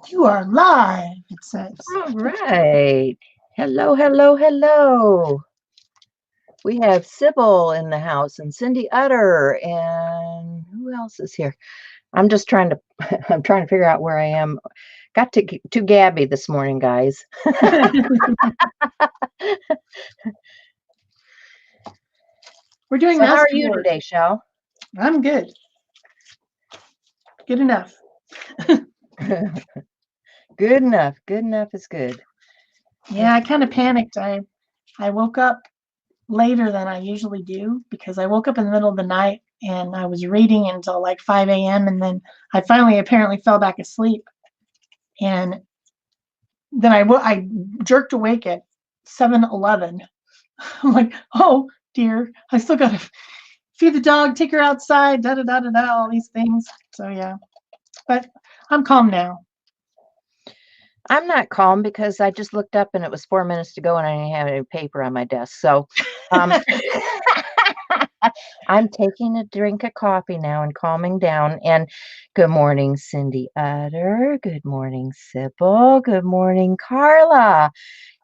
You are live, it says. All right. Hello, hello, hello. We have Sybil in the house and Cindy Utter and who else is here? I'm just trying to I'm trying to figure out where I am. Got to Gabby this morning, guys. We're doing So how are you Masterboards. today, Shel? I'm good. Good enough. Good enough. Good enough is good. Yeah, I kind of panicked. I woke up later than I usually do because I woke up in the middle of the night and I was reading until like 5 a.m. and then I finally apparently fell back asleep. And then I jerked awake at 7:11. I'm like, oh dear, I still got to feed the dog, take her outside, da da da da da, all these things. So yeah, but I'm calm now. I'm not calm because I just looked up and it was 4 minutes to go and I didn't have any paper on my desk. So I'm taking a drink of coffee now and calming down. And good morning, Cindy Utter. Good morning, Sybil. Good morning, Carla.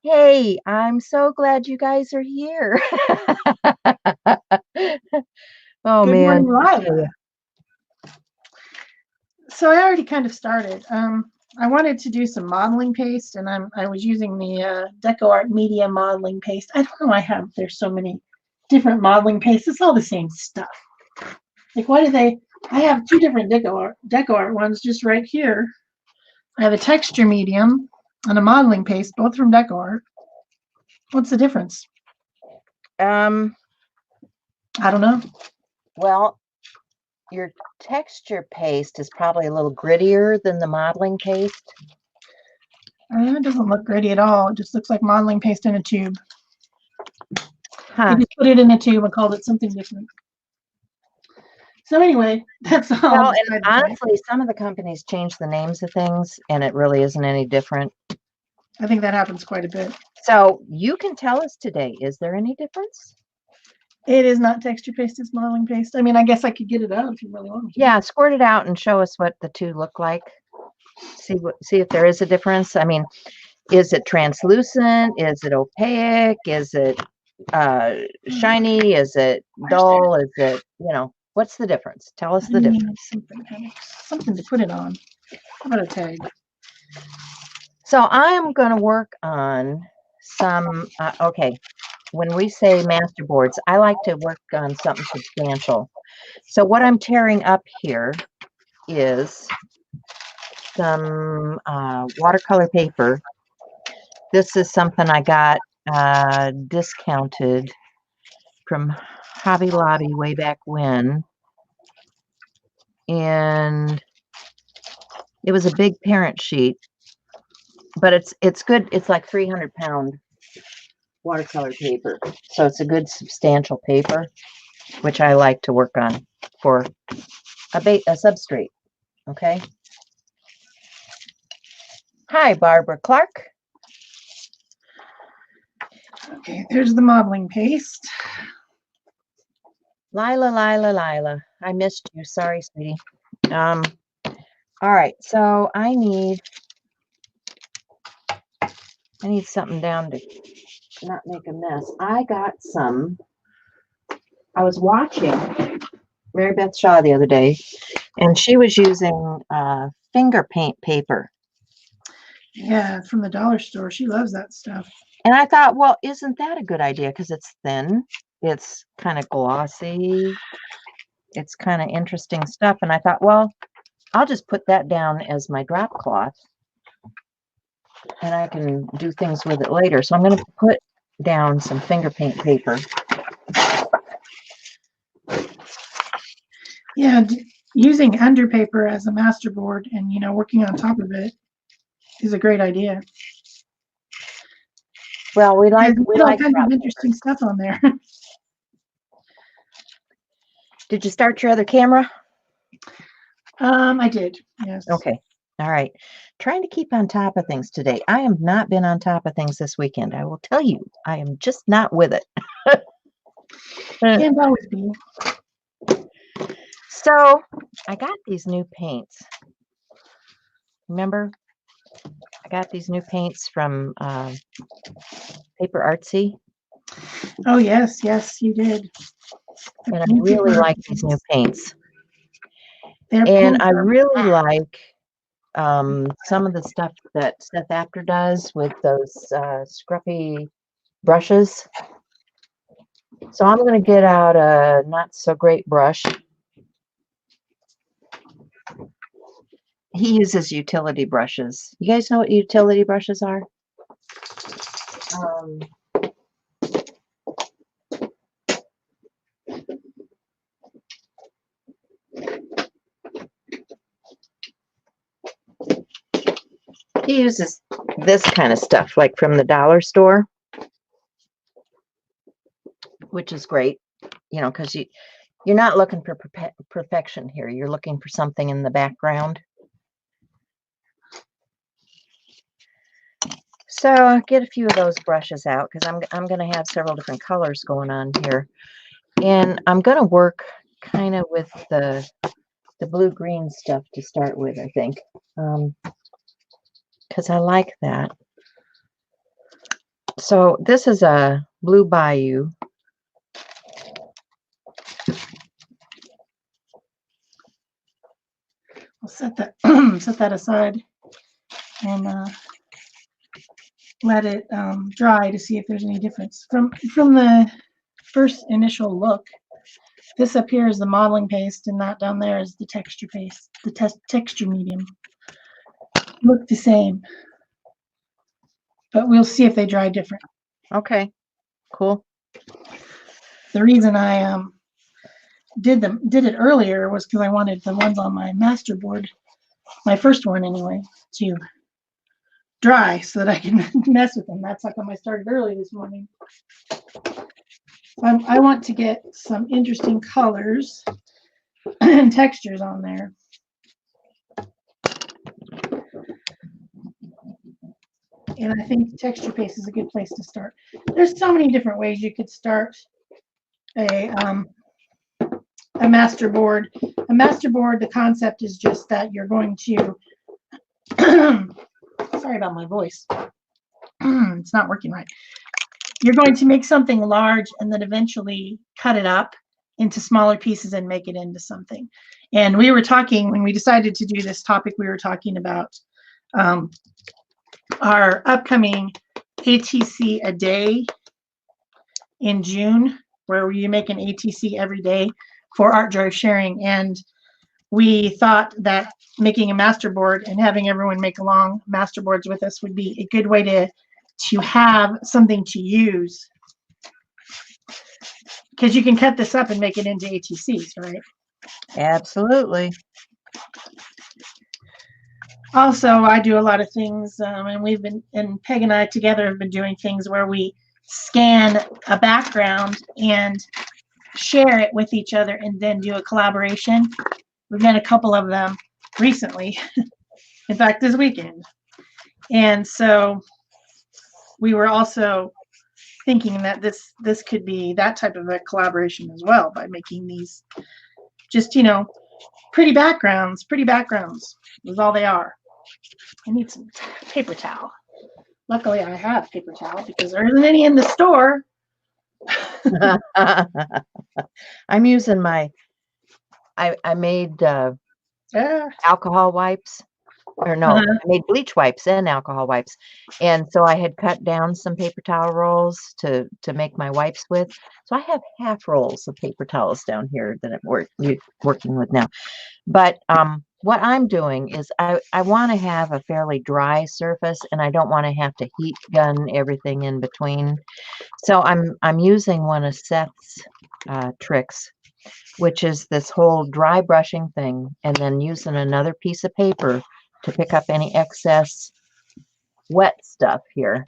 Hey, I'm so glad you guys are here. Oh, Good man. morning, Lila. So I already kind of started. I wanted to do some modeling paste, and I was using the DecoArt Media modeling paste. I don't know. There's so many different modeling pastes. It's all the same stuff. Like, why do they? I have two different DecoArt ones just right here. I have a texture medium and a modeling paste, both from DecoArt. What's the difference? I don't know. Well, your texture paste is probably a little grittier than the modeling paste. It doesn't look gritty at all. It just looks like modeling paste in a tube. Huh. They just put it in a tube and called it something different. So anyway, that's all. Well, and honestly, some of the companies change the names of things, and it really isn't any different. I think that happens quite a bit. So you can tell us today, is there any difference? It is not texture paste, it's modeling paste. I mean, I guess I could get it out if you really want me to. Yeah, squirt it out and show us what the two look like. See if there is a difference. I mean, is it translucent? Is it opaque? Is it shiny? Is it dull? Is it, what's the difference? Tell us the difference. Something to put it on. How about a tag? So I am going to work on some, okay, when we say Masterboards, I like to work on something substantial. So what I'm tearing up here is some watercolor paper. This is something I got discounted from Hobby Lobby way back when. And it was a big parent sheet, but it's good. It's like 300-pound watercolor paper. So it's a good substantial paper, which I like to work on for a substrate. Okay. Hi, Barbara Clark. Okay, there's the modeling paste. Lila, I missed you. Sorry, sweetie. All right, so I need something down to not make a mess. I was watching Mary Beth Shaw the other day, and she was using finger paint paper. Yeah, from the dollar store. She loves that stuff. And I thought, well, isn't that a good idea? Because it's thin, it's kind of glossy, it's kind of interesting stuff. And I thought, well, I'll just put that down as my drop cloth, and I can do things with it later. So I'm going to put down some finger paint paper. Yeah, using underpaper as a masterboard and, working on top of it is a great idea. Well, we like all kinds of interesting stuff on there. Did you start your other camera? I did. Yes. Okay. All right. Trying to keep on top of things today. I have not been on top of things this weekend. I will tell you, I am just not with it. Can't always be. So I got these new paints. Remember, I got these new paints from Paper Artsy, Oh, yes, yes, you did. and I New really paper like these new paints. Their And paints I are really like some of the stuff that Seth Apter does with those scruffy brushes. So I'm going to get out a not so great brush. He uses utility brushes. You guys know what utility brushes are? Um, he uses this kind of stuff, like from the dollar store, which is great, you know, because you're not looking for perfection here. You're looking for something in the background. So I'll get a few of those brushes out because I'm going to have several different colors going on here. And I'm going to work kind of with the blue-green stuff to start with, I think, because I like that. So this is a Blue Bayou. I'll set that set that aside and let it dry to see if there's any difference. From the first initial look, this up here is the modeling paste, and that down there is the texture paste, the texture medium. Look the same, but we'll see if they dry different. Okay, cool. The reason I did it earlier was because I wanted the ones on my Masterboard, my first one anyway, to dry so that I can mess with them. That's how come I started early this morning. I want to get some interesting colors and textures on there. And I think texture paste is a good place to start. There's so many different ways you could start a masterboard. A masterboard, the concept is just that you're going to sorry about my voice. It's not working right. You're going to make something large and then eventually cut it up into smaller pieces and make it into something. And we were talking, when we decided to do this topic, we were talking about our upcoming ATC a day in June, where you make an ATC every day for Art Joy sharing. And we thought that making a masterboard and having everyone make along masterboards with us would be a good way to have something to use, because you can cut this up and make it into ATCs, right? Absolutely. Also, I do a lot of things, and Peg and I together have been doing things where we scan a background and share it with each other and then do a collaboration. We've done a couple of them recently, in fact, this weekend. And so we were also thinking that this could be that type of a collaboration as well, by making these just, pretty backgrounds is all they are. I need some paper towel. Luckily, I have paper towel because there isn't any in the store. I'm using I made alcohol wipes, or no, I made bleach wipes and alcohol wipes. And so I had cut down some paper towel rolls to make my wipes with. So I have half rolls of paper towels down here that I'm working with now. But what I'm doing is I want to have a fairly dry surface, and I don't want to have to heat gun everything in between. So I'm using one of Seth's tricks, which is this whole dry brushing thing, and then using another piece of paper to pick up any excess wet stuff here.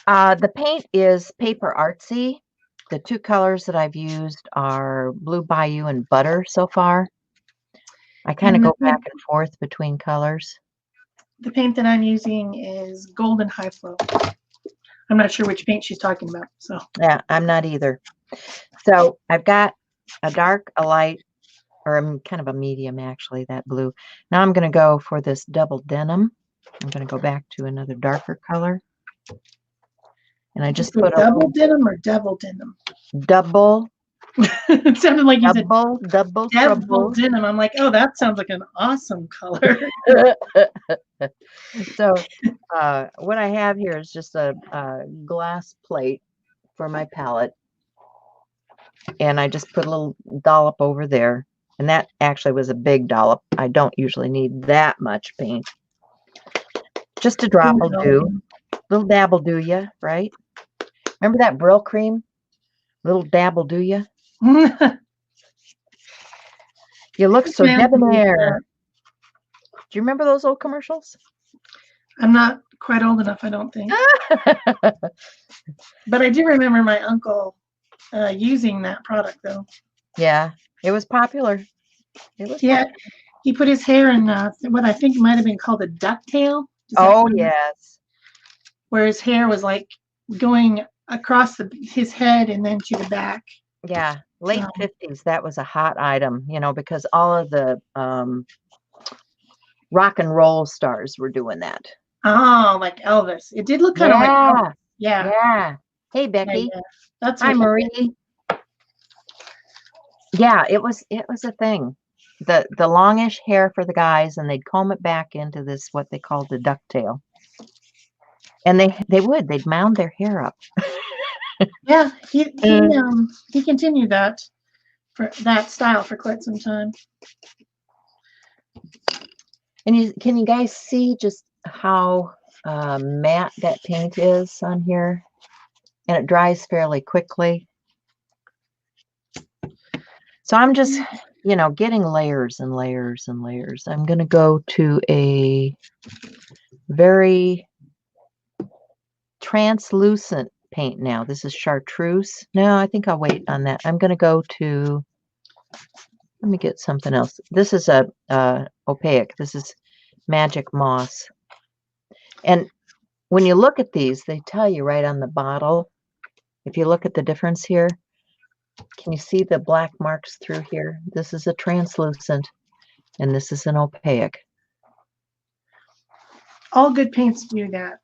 The paint is Paper Artsy. The two colors that I've used are Blue Bayou and Butter so far. I kind of go back and forth between colors. The paint that I'm using is Golden High Flow. I'm not sure which paint she's talking about. So yeah, I'm not either. So I've got a dark, a light, or kind of a medium actually, that blue. Now I'm going to go for this double denim. I'm going to go back to another darker color. And I just put a double denim or devil denim? Double. It sounded like you said double devil denim. I'm like, oh, that sounds like an awesome color. So what I have here is just a glass plate for my palette. And I just put a little dollop over there. And that actually was a big dollop. I don't usually need that much paint. Just a drop will do. Little dab will do ya, right? Remember that Brill cream? Little dab will do ya. You look so debonair. Do you remember those old commercials? I'm not quite old enough, I don't think. But I do remember my uncle using that product, though. Yeah, it was popular. He put his hair in what I think might have been called a ducktail. Oh, yes. Where his hair was like going across his head and then to the back. Yeah, late 50s, that was a hot item, you know, because all of the rock and roll stars were doing that. Oh, like Elvis. It did look kind of like Elvis. Yeah. Yeah. Hey, Becky. Yeah. That's hi, Marie. Yeah, it was a thing. The longish hair for the guys, and they'd comb it back into this what they called the ducktail. And they'd mound their hair up. Yeah, he continued that for that style for quite some time. And can you guys see just how matte that paint is on here? And it dries fairly quickly. So I'm just, you know, getting layers and layers and layers. I'm going to go to a very translucent paint now. This is chartreuse. No, I think I'll wait on that. I'm going to go to, let me get something else. This is a opaque. This is Magic Moss. And when you look at these, they tell you right on the bottle. If you look at the difference here, can you see the black marks through here? This is a translucent, and this is an opaque. All good paints do that.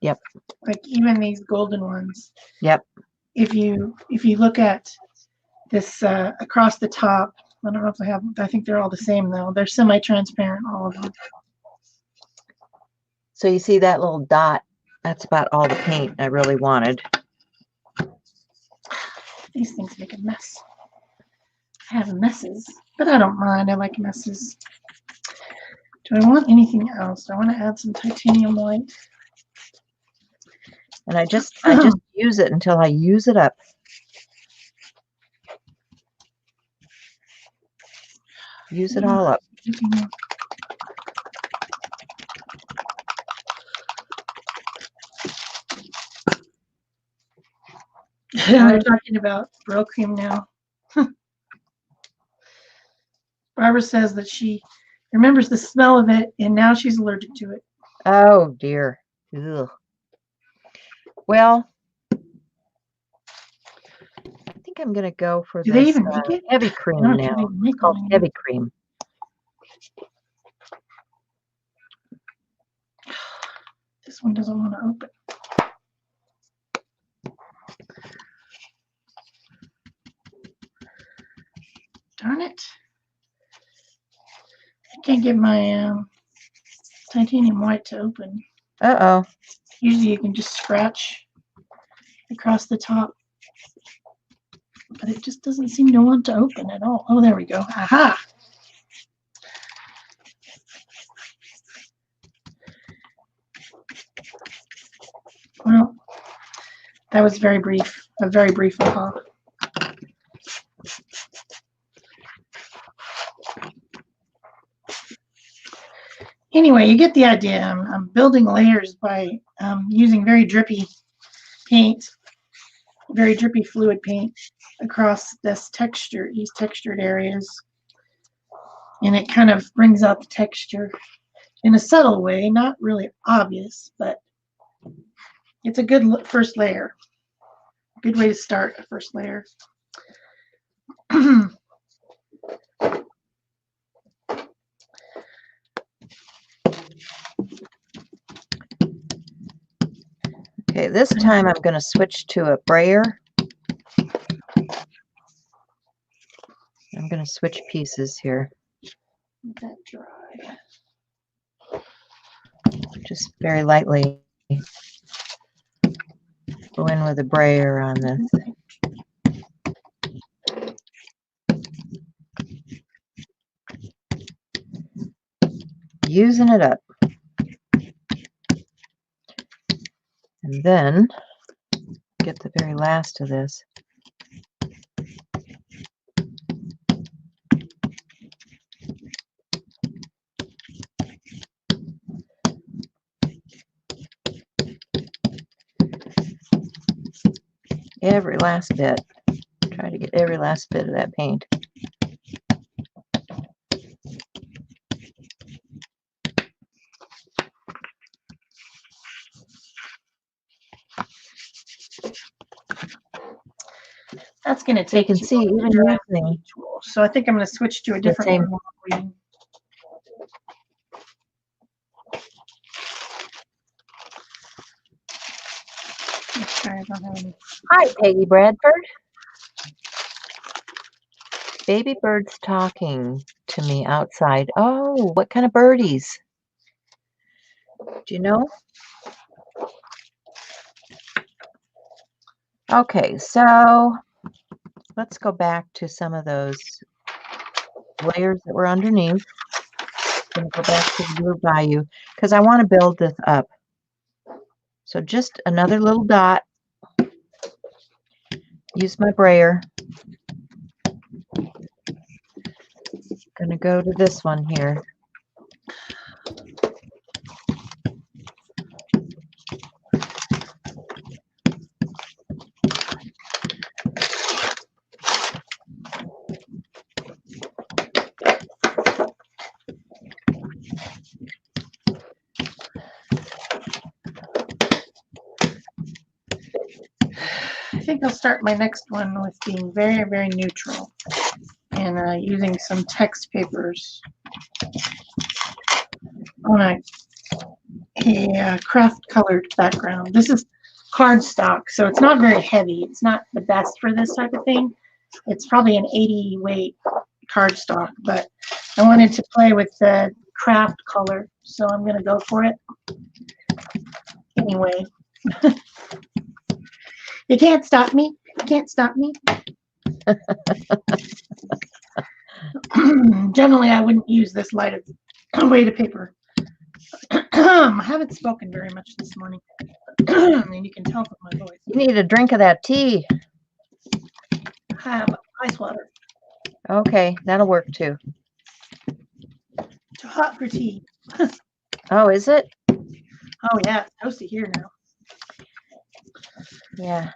Yep. Like even these golden ones. Yep. If you look at this across the top, I don't know if I think they're all the same though. They're semi-transparent, all of them. So you see that little dot? That's about all the paint I really wanted. These things make a mess. I have messes, but I don't mind. I like messes. Do I want anything else? Do I want to add some titanium white? And I just use it until I use it up. Use it all up. They're talking about Brill cream now. Barbara says that she remembers the smell of it, and now she's allergic to it. Oh, dear. Ugh. Well, I think I'm going to go for Do this they even make it? heavy cream now. It's called heavy cream. This one doesn't want to open. Darn it. I can't get my titanium white to open. Uh-oh. Usually you can just scratch across the top. But it just doesn't seem to want to open at all. Oh, there we go. Aha! Well, that was very brief. A very brief aha. Anyway, you get the idea. I'm building layers by using very drippy paint, very drippy fluid paint across these textured areas. And it kind of brings out the texture in a subtle way, not really obvious, but it's a good first layer. Good way to start a first layer. Okay, this time I'm going to switch to a brayer. I'm going to switch pieces here. Let that dry. Just very lightly go in with a brayer on this. Using it up. And then get the very last of this. Every last bit. Try to get every last bit of that paint. That's going to take You can see even using tool. So I think I'm going to switch to a different same. one. Sorry, I don't have any. Hi, Peggy Bradford. Baby bird's talking to me outside. Oh, what kind of birdies? Do you know? Okay, so let's go back to some of those layers that were underneath. I'm going to go back to the Blue Bayou because I want to build this up. So just another little dot. Use my brayer. Going to go to this one here. I think I'll start my next one with being very, very neutral and using some text papers on a craft colored background. This is cardstock, so it's not very heavy. It's not the best for this type of thing. It's probably an 80 weight cardstock, but I wanted to play with the craft color, so I'm going to go for it. Anyway. You can't stop me. You can't stop me. Generally, I wouldn't use this light of weight of paper. I haven't spoken very much this morning, and you can tell from my voice. You need a drink of that tea. I have ice water. Okay, that'll work too. Too hot for tea. Oh, is it? Oh yeah, it's toasty here now. Yeah.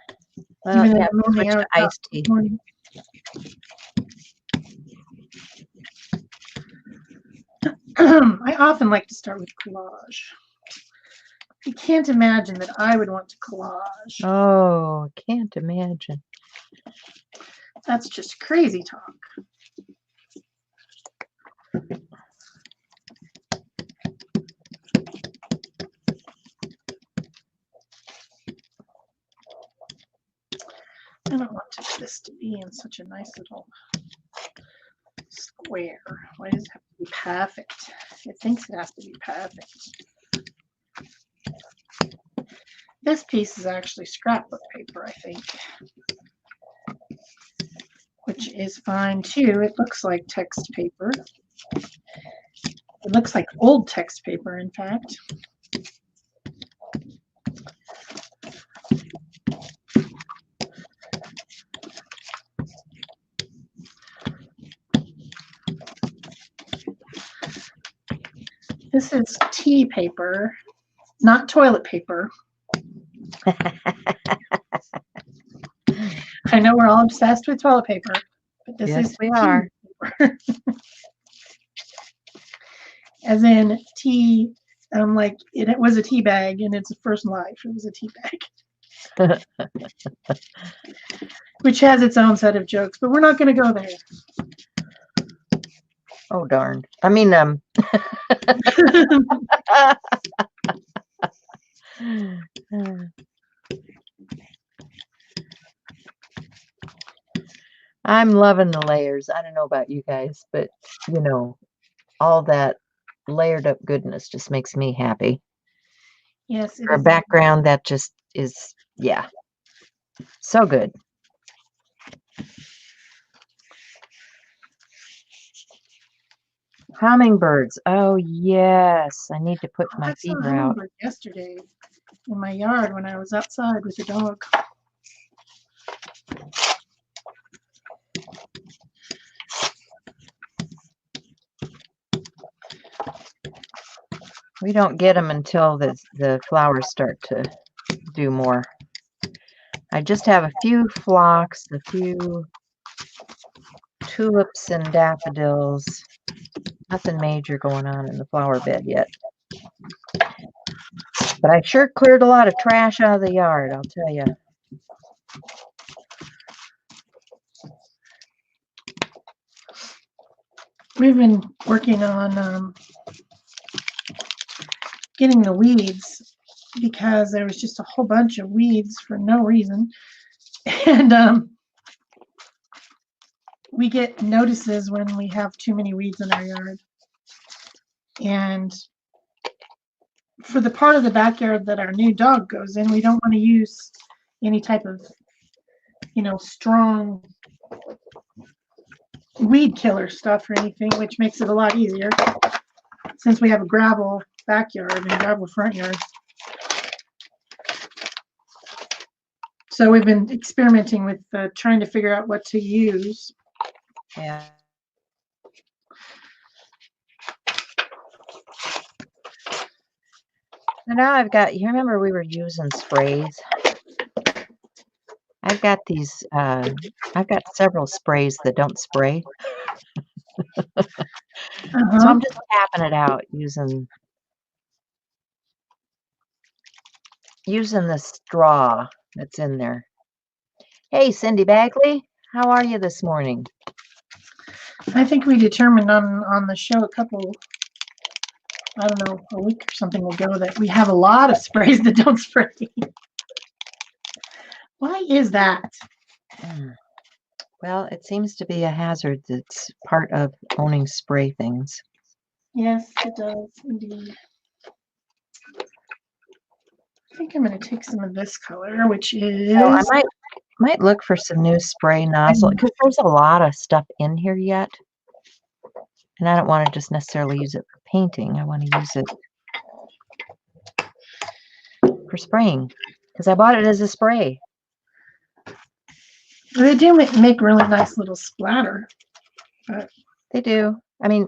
Well, Even in yeah, the morning, switch to iced tea. I often like to start with collage. I can't imagine that I would want to collage. Oh, can't imagine. That's just crazy talk. I don't want this to be in such a nice little square. Why does it have to be perfect? It thinks it has to be perfect. This piece is actually scrapbook paper, I think, which is fine too. It looks like text paper. It looks like old text paper, in fact. This is tea paper, not toilet paper. I know we're all obsessed with toilet paper, but this Yes, is we are. Paper. As in tea, like it was a tea bag in its first life. It was a tea bag. Which has its own set of jokes, but we're not going to go there. Oh, darn. I mean, I'm loving the layers. I don't know about you guys, but you know, all that layered up goodness just makes me happy. Yes, it For a is. background, that just is, yeah, so good. Hummingbirds. Oh, yes. I need to put Oh, my I saw a feeder out. hummingbird yesterday in my yard when I was outside with the dog. We don't get them until the flowers start to do more. I just have a few phlox, a few tulips and daffodils. Nothing major going on in the flower bed yet. But I sure cleared a lot of trash out of the yard, I'll tell you. We've been working on getting the weeds because there was just a whole bunch of weeds for no reason. And we get notices when we have too many weeds in our yard. And for the part of the backyard that our new dog goes in, we don't want to use any type of, strong weed killer stuff or anything, which makes it a lot easier since we have a gravel backyard and gravel front yard. So we've been experimenting with trying to figure out what to use. Yeah. So now I've got, you remember we were using sprays? I've got these, I've got several sprays that don't spray. So I'm just tapping it out using the straw that's in there. Hey, Cindy Bagley, how are you this morning? I think we determined on the show a week or something ago that we have a lot of sprays that don't spray. Why is that? Well, it seems to be a hazard that's part of owning spray things. Yes, it does indeed. I think I'm going to take some of this color, which is. So I might look for some new spray nozzle because there's a lot of stuff in here yet. And I don't want to just necessarily use it for painting. I want to use it for spraying because I bought it as a spray. They do make really nice little splatter. But they do. I mean,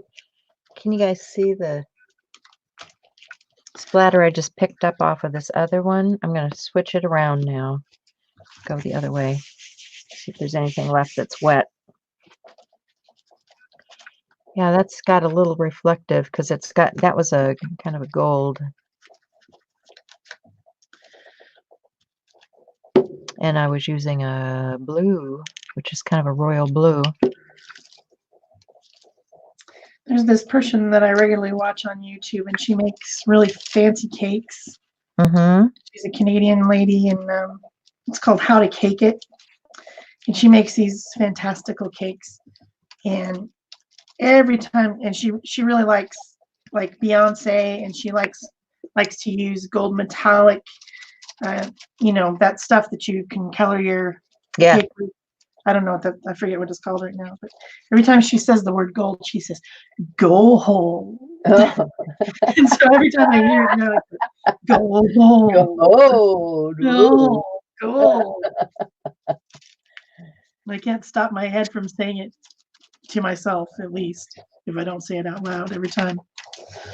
can you guys see the splatter I just picked up off of this other one? I'm going to switch it around now. Go the other way. See if there's anything left that's wet. Yeah, that's got a little reflective because that was a kind of a gold. And I was using a blue, which is kind of a royal blue. There's this person that I regularly watch on YouTube, and she makes really fancy cakes. Mm-hmm. She's a Canadian lady, and it's called How to Cake It. And she makes these fantastical cakes. And every time, and she really likes like Beyonce, and she likes to use gold metallic, that stuff that you can color your cake with. I don't know what I forget what it's called right now, but every time she says the word gold, she says gold. Oh. And so every time I hear it now, it's gold, gold. I can't stop my head from saying it to myself, at least, if I don't say it out loud every time.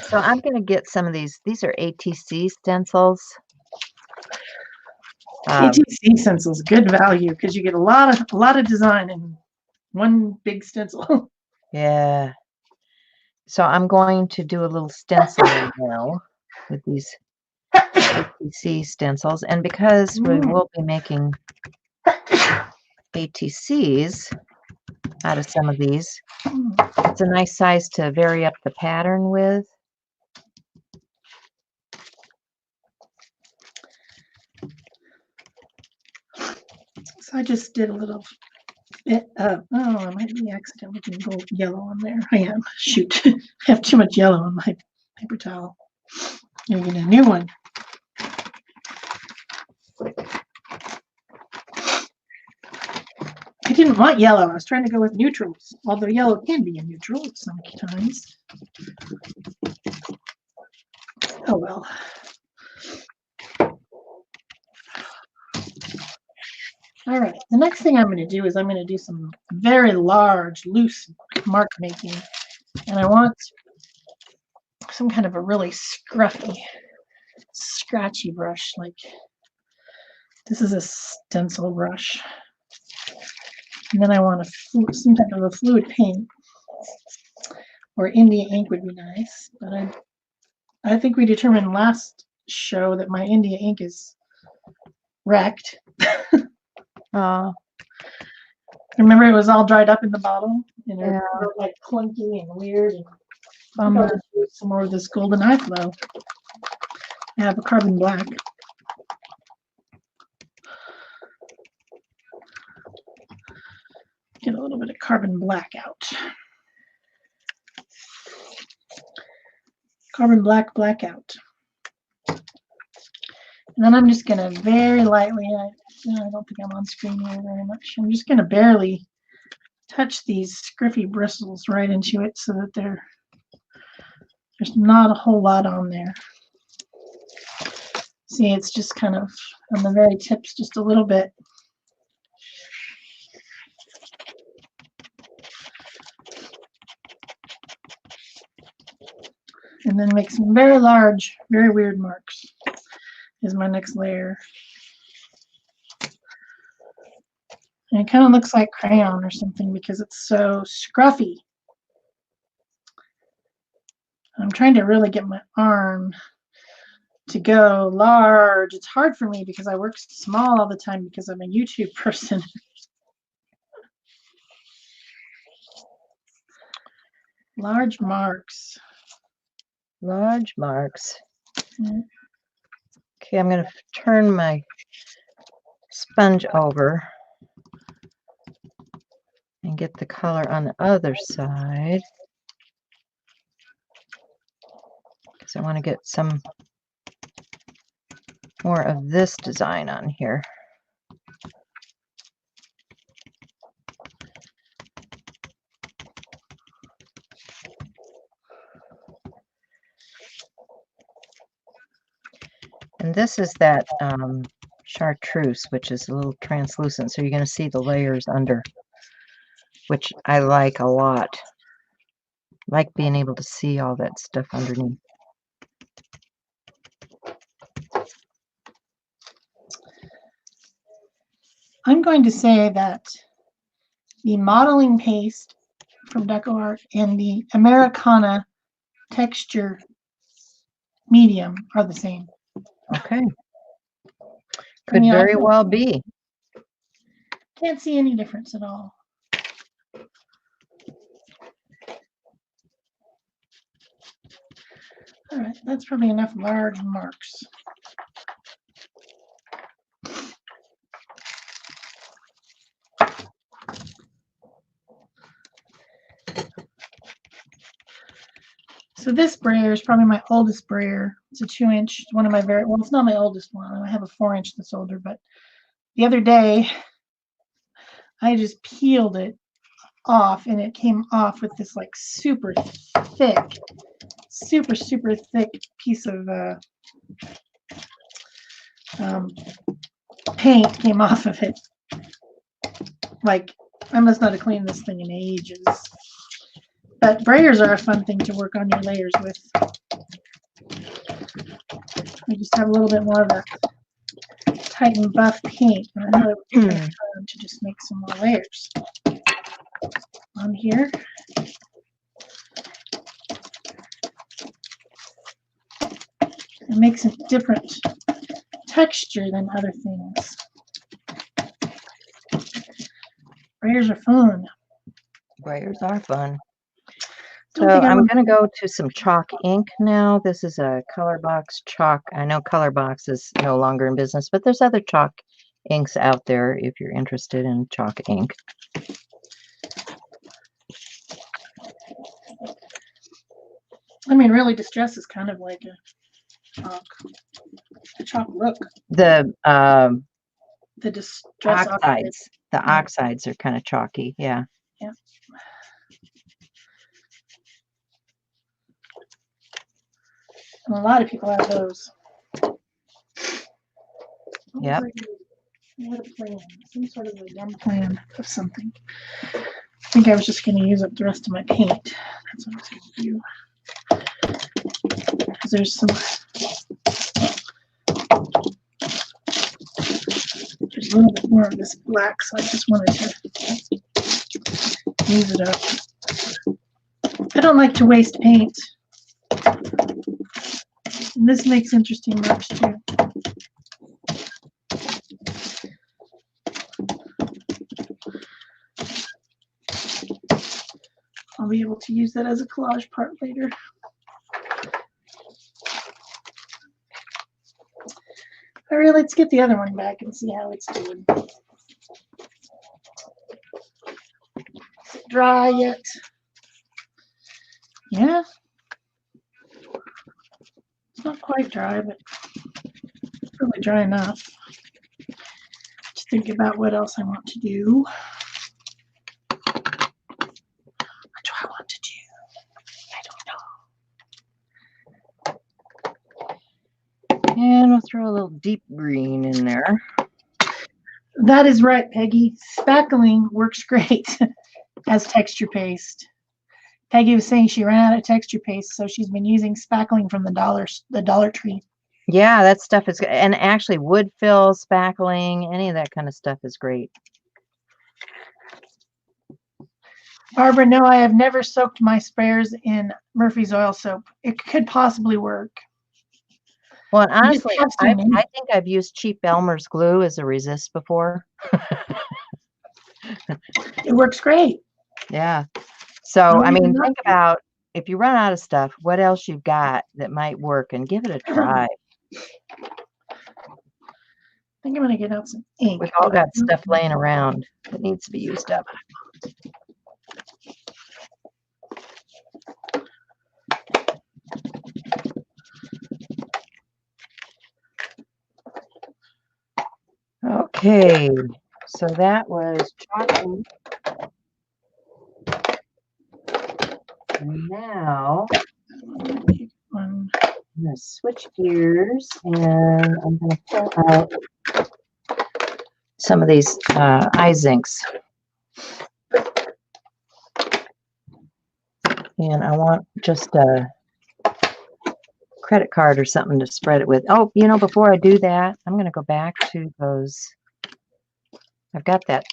So I'm going to get some of these. These are ATC stencils. ATC stencils, good value because you get a lot of design in one big stencil. Yeah. So I'm going to do a little stencil now with these ATC stencils, and because we will be making ATCs out of some of these, it's a nice size to vary up the pattern with. So I just did a little Oh, I might be accidentally putting gold yellow on there. I am. Shoot. I have too much yellow on my paper towel. I'm gonna get a new one. I didn't want yellow. I was trying to go with neutrals, although yellow can be a neutral sometimes. Oh well. All right, the next thing I'm going to do is I'm going to do some very large, loose mark making. And I want some kind of a really scruffy, scratchy brush. Like this is a stencil brush. And then I want some type of a fluid paint. Or India ink would be nice. But I think we determined last show that my India ink is wrecked. Remember, it was all dried up in the bottle, and it was like clunky and weird. And I'm going to do some more of this golden eye flow. I have a carbon black. Get a little bit of carbon black out. Carbon black, black out. And then I'm just going to very lightly, I don't think I'm on screen here very much. I'm just going to barely touch these scruffy bristles right into it so that there's not a whole lot on there. See, it's just kind of on the very tips, just a little bit. And then make some very large, very weird marks is my next layer. And it kind of looks like crayon or something because it's so scruffy. I'm trying to really get my arm to go large. It's hard for me because I work small all the time because I'm a YouTube person. Large marks. Large marks. Okay, I'm going to turn my sponge over and get the color on the other side because I want to get some more of this design on here. And this is that chartreuse, which is a little translucent, so you're going to see the layers under, which I like a lot. Like being able to see all that stuff underneath. I'm going to say that the modeling paste from DecoArt and the Americana texture medium are the same. Okay. Could very well be. Can't see any difference at all. All right, that's probably enough large marks. So this brayer is probably my oldest brayer. It's a 2-inch, one of my very, well, it's not my oldest one. I have a 4-inch that's older, but the other day I just peeled it off and it came off with this like super thick piece of paint came off of it. Like, I must not have cleaned this thing in ages. But brayers are a fun thing to work on your layers with. You just have a little bit more of a tight and buff paint. And I really would try to just make some more layers on here. It makes a different texture than other things. Brayers are fun. Brayers are fun. So I'm going to go to some chalk ink now. This is a Colorbox chalk. I know Colorbox is no longer in business, but there's other chalk inks out there if you're interested in chalk ink. I mean, really, Distress is kind of like a chalk look. The Distress oxides. The oxides are kind of chalky. Yeah. Yeah. And a lot of people have those. Yep. I had a plan, some sort of a dumb plan of something. I think I was just going to use up the rest of my paint. That's what I was going to do. Because there's a little bit more of this black, so I just wanted to use it up. I don't like to waste paint. And this makes interesting marks too. I'll be able to use that as a collage part later. All right, let's get the other one back and see how it's doing. Is it dry yet? Yeah. It's not quite dry, but really dry enough. Just think about what else I want to do. What do I want to do? I don't know. And we'll throw a little deep green in there. That is right, Peggy. Spackling works great as texture paste. Peggy was saying she ran out of texture paste, so she's been using spackling from the Dollar Tree. Yeah, that stuff is good. And actually wood fill, spackling, any of that kind of stuff is great. Barbara, no, I have never soaked my sprayers in Murphy's oil soap. It could possibly work. Well, and honestly, I think I've used cheap Elmer's glue as a resist before. It works great. Yeah. So, I mean, think about if you run out of stuff, what else you've got that might work, and give it a try. I think I'm going to get out some ink. We've all got stuff laying around that needs to be used up. Okay, so that was chocolate. Now I'm going to switch gears and I'm going to pull out some of these eye inks. And I want just a credit card or something to spread it with. Oh, you know, before I do that, I'm going to go back to those. I've got that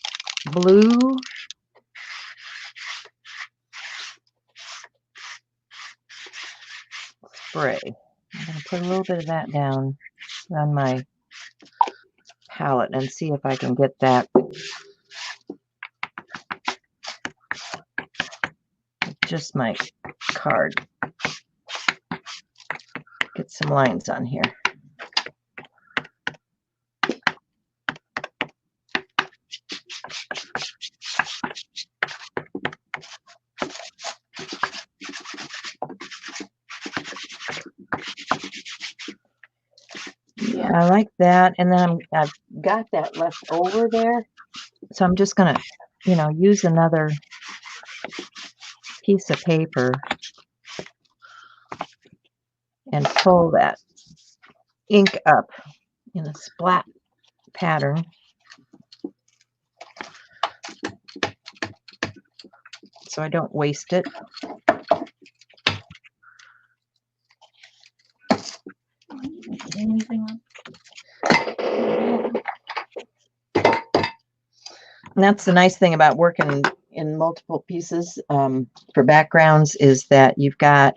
blue spray. I'm going to put a little bit of that down on my palette and see if I can get that just my card. Get some lines on here. Yeah, I like that. And then I've got that left over there. So I'm just going to, you know, use another piece of paper and pull that ink up in a splat pattern. So I don't waste it. And that's the nice thing about working in multiple pieces for backgrounds is that you've got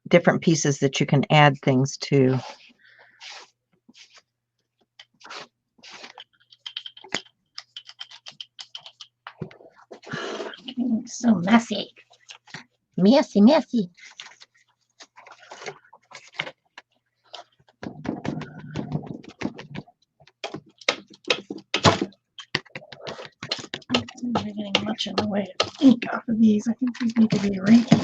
different pieces that you can add things to. So messy. Messy, messy. scratching away at ink off of these. I think these need to be re-inked.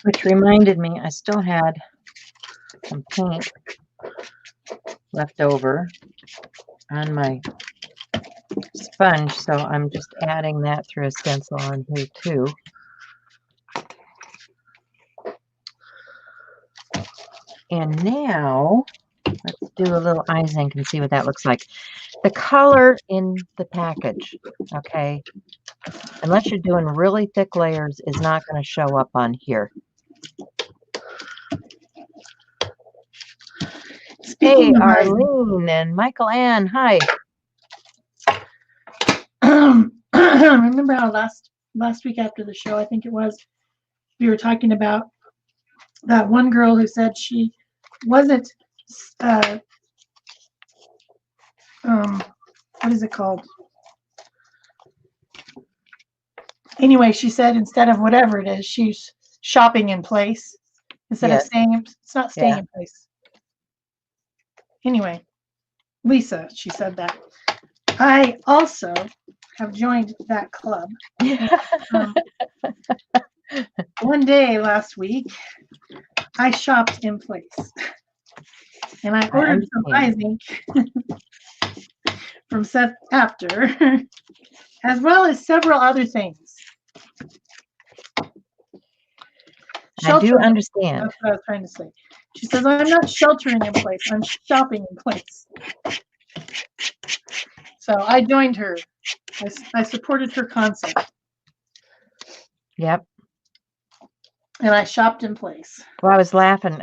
Which reminded me, I still had some paint left over on my sponge, so I'm just adding that through a stencil on here too. And now let's do a little eyes ink and see what that looks like. The color in the package, okay, unless you're doing really thick layers, is not going to show up on here. Hey, Arlene and Michael Ann, hi. Remember how last week after the show, I think it was, we were talking about that one girl who said she wasn't, what is it called? Anyway, she said instead of whatever it is, she's shopping in place instead of staying. It's not staying in place. Anyway, Lisa, she said that. I also have joined that club. One day last week, I shopped in place, and I ordered some eyes ink from Seth After, as well as several other things. I do understand. That's what I was trying to say. She says, I'm not sheltering in place, I'm shopping in place. So I joined her. I supported her concept. Yep. And I shopped in place. Well, I was laughing.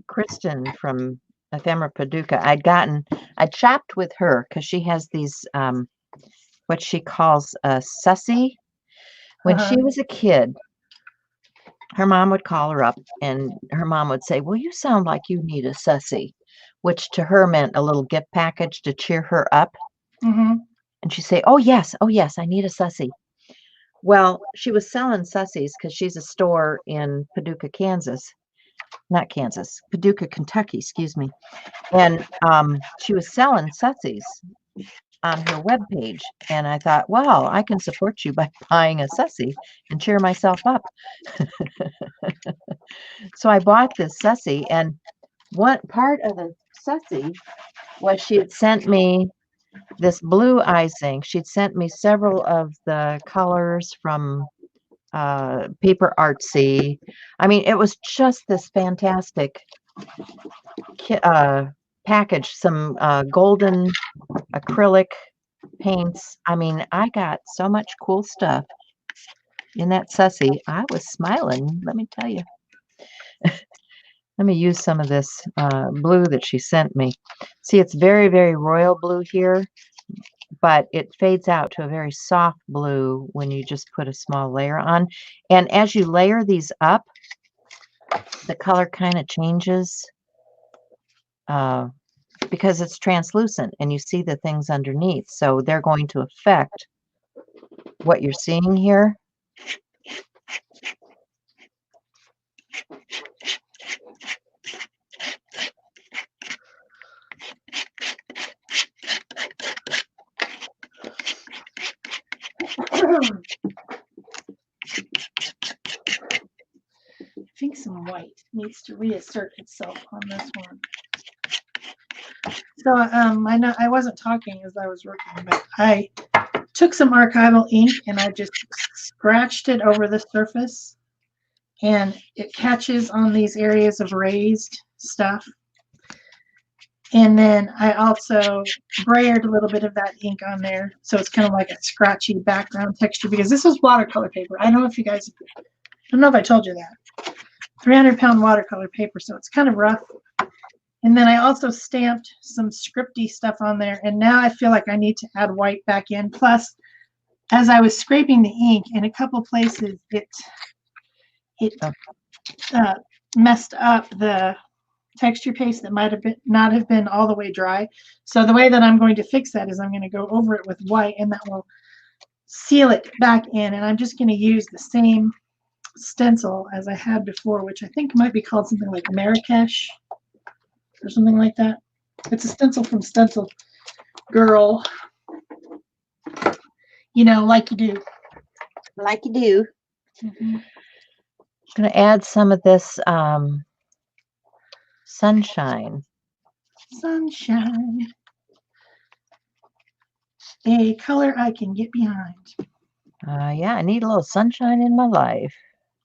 Kristen from Ephemera Paducah, I'd shopped with her because she has these, what she calls a sussy. When she was a kid, her mom would call her up and her mom would say, well, you sound like you need a sussy, which to her meant a little gift package to cheer her up. Mm-hmm. And she'd say, oh, yes, I need a sussy. Well, she was selling sussies because she's a store in Paducah, Paducah, Kentucky, excuse me. And she was selling sussies on her webpage. And I thought, wow, I can support you by buying a sussy and cheer myself up. So I bought this sussy, and one part of the sussy was she had sent me this blue eyes ink. She'd sent me several of the colors from Paper Artsy. I mean, it was just this fantastic package, some golden acrylic paints. I mean, I got so much cool stuff in that sussy. I was smiling, let me tell you. Let me use some of this blue that she sent me. See, it's very, very royal blue here, but it fades out to a very soft blue when you just put a small layer on. And as you layer these up, the color kind of changes because it's translucent and you see the things underneath. So they're going to affect what you're seeing here. I think some white needs to reassert itself on this one. So I know I wasn't talking as I was working, but I took some archival ink and I just scratched it over the surface, and it catches on these areas of raised stuff. And then I also brayered a little bit of that ink on there, so it's kind of like a scratchy background texture, because this is watercolor paper. I don't know if you guys, I don't know if I told you that. 300-pound watercolor paper, so it's kind of rough. And then I also stamped some scripty stuff on there, and now I feel like I need to add white back in. Plus, as I was scraping the ink in a couple places, it messed up the texture paste that might have been not have been all the way dry. So the way that I'm going to fix that is I'm going to go over it with white, and that will seal it back in. And I'm just going to use the same stencil as I had before, which I think might be called something like Marrakesh or something like that. It's a stencil from Stencil girl. You know, like you do. Like you do. Mm-hmm. I'm going to add some of this sunshine. Sunshine. A color I can get behind. Yeah, I need a little sunshine in my life.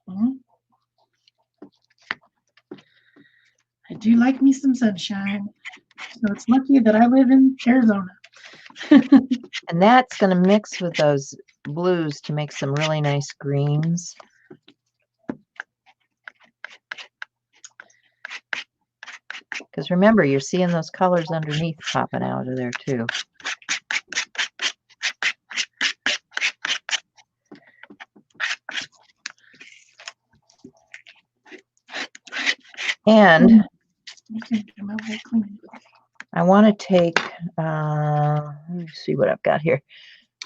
Mm-hmm. I do like me some sunshine. So it's lucky that I live in Arizona. And that's going to mix with those blues to make some really nice greens. Because remember, you're seeing those colors underneath popping out of there too. And I want to take, let me see what I've got here.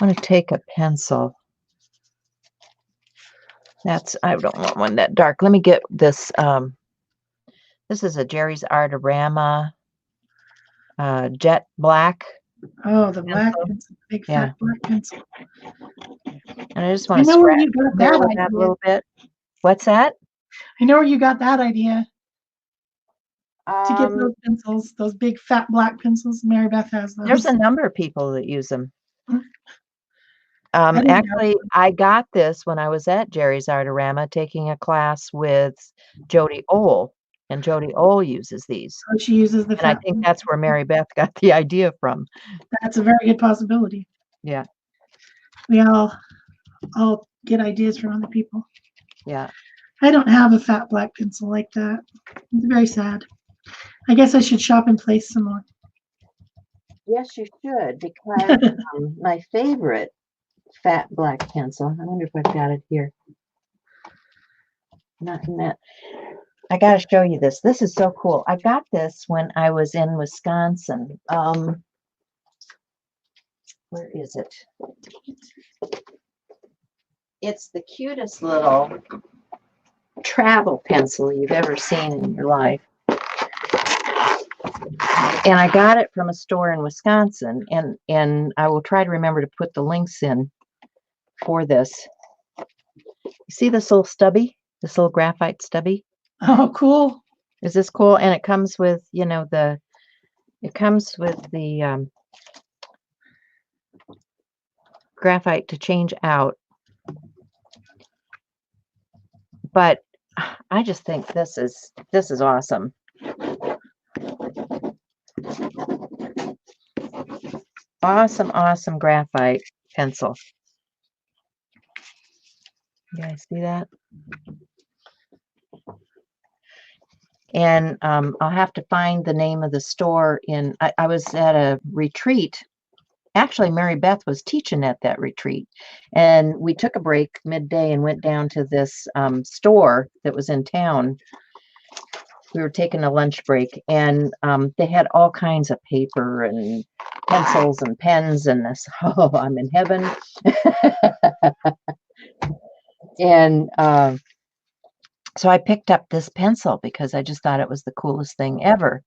I want to take a pencil. I don't want one that dark. Let me get this. This is a Jerry's Artorama jet black. Oh, the black pencil, big fat black pencil. And I just want to scratch that a little bit. What's that? I know where you got that idea. To get those pencils, those big fat black pencils. Mary Beth has those. There's a number of people that use them. Actually, I got this when I was at Jerry's Artorama taking a class with Jody Ohl, and Jody Ohl uses these. Oh, she uses the. And I think that's where Mary Beth got the idea from. That's a very good possibility. Yeah. We all get ideas from other people. Yeah. I don't have a fat black pencil like that. It's very sad. I guess I should shop and place some more. Yes, you should, because my favorite fat black pencil, I wonder if I've got it here. Not in that. I got to show you this. This is so cool. I got this when I was in Wisconsin. Where is it? It's the cutest little travel pencil you've ever seen in your life. And I got it from a store in Wisconsin, and I will try to remember to put the links in for this. You see this little stubby, this little graphite stubby? Oh, cool. Is this cool? And it comes with, you know, the graphite to change out. But I just think this is awesome. Awesome graphite pencil. You guys see that? And I'll have to find the name of the store. I was at a retreat. Actually, Mary Beth was teaching at that retreat. And we took a break midday and went down to this store that was in town. We were taking a lunch break, and they had all kinds of paper and pencils and pens and this. Oh, I'm in heaven. And so I picked up this pencil because I just thought it was the coolest thing ever.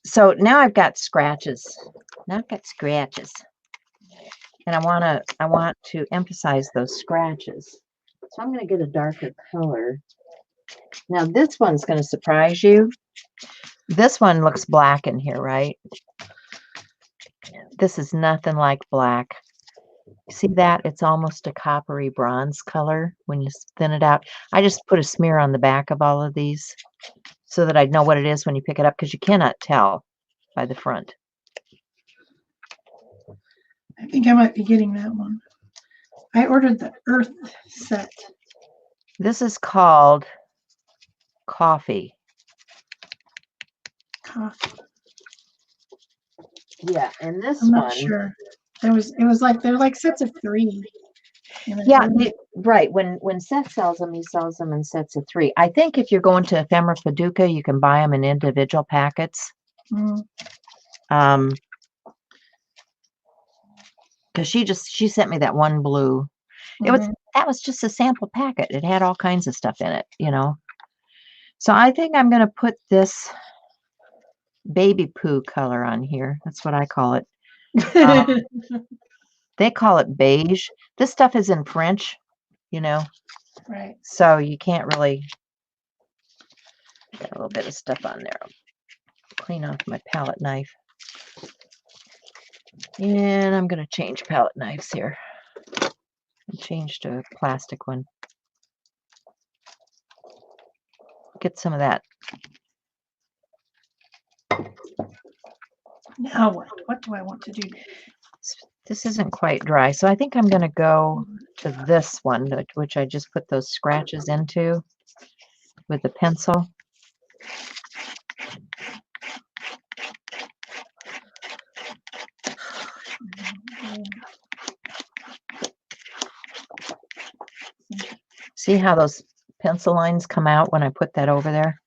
So now I've got scratches. And I want to emphasize those scratches. So I'm going to get a darker color. Now this one's going to surprise you. This one looks black in here, right? This is nothing like black. See that? It's almost a coppery bronze color when you thin it out. I just put a smear on the back of all of these so that I'd know what it is when you pick it up, because you cannot tell by the front. I think I might be getting that one. I ordered the Earth set. This is called Coffee. Yeah, and this I'm one. not sure. It was like they're like sets of 3. Yeah, right. When Seth sells them, he sells them in sets of 3. I think if you're going to Ephemera Paducah, you can buy them in individual packets. Because she sent me that one blue. That was just a sample packet. It had all kinds of stuff in it, you know. So I think I'm going to put this baby poo color on here. That's what I call it. They call it beige. This stuff is in French, you know, Right. so you can't really get a little bit of stuff on there. I'll clean off my palette knife. And I'm going to change palette knives here. Change to a plastic one. Get some of that. Now what? What do I want to do? This isn't quite dry, so I think I'm going to go to this one, which I just put those scratches into with the pencil. See how those pencil lines come out when I put that over there?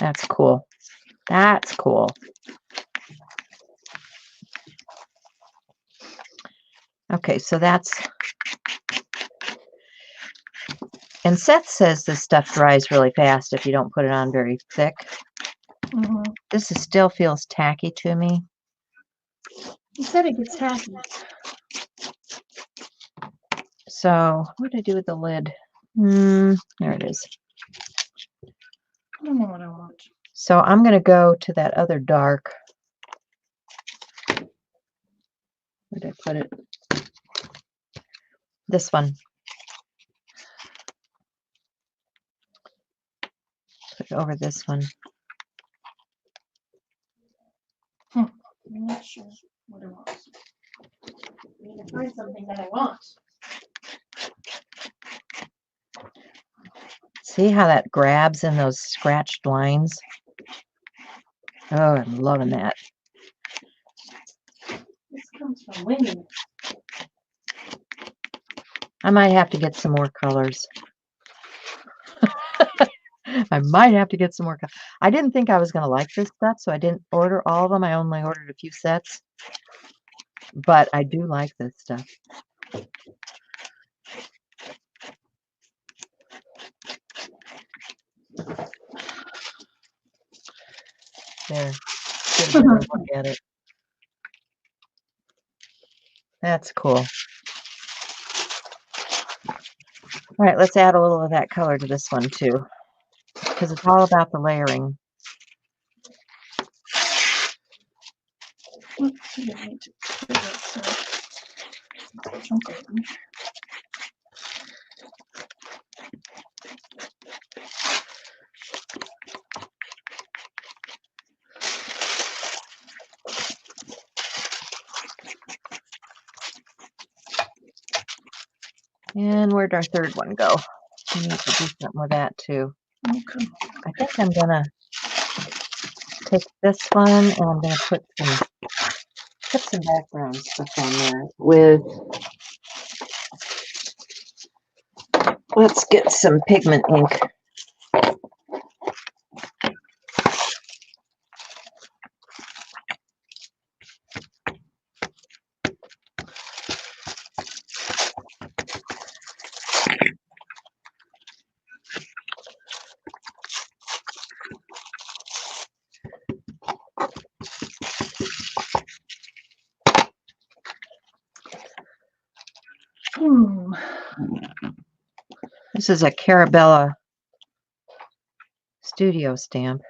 That's cool. That's cool. Okay, so that's... And Seth says this stuff dries really fast if you don't put it on very thick. This still feels tacky to me. He said it gets tacky. So, what did I do with the lid? There it is. I don't know what I want. So I'm going to go to that other dark. Where did I put it? This one. Put it over this one. I'm not sure what I want. I need to find something that I want. See how that grabs in those scratched lines? Oh, I'm loving that. This comes from Winnie. I might have to get some more colors. I might have to get some more. I didn't think I was going to like this stuff, so I didn't order all of them. I only ordered a few sets. But I do like this stuff. There. Get a better look at it. That's cool. All right, let's add a little of that color to this one too, because it's all about the layering. And where'd our third one go? We need to do something with that too. Okay. I think I'm gonna take this one and I'm gonna put some background stuff on there with. Let's get some pigment ink. This is a Carabella Studio stamp.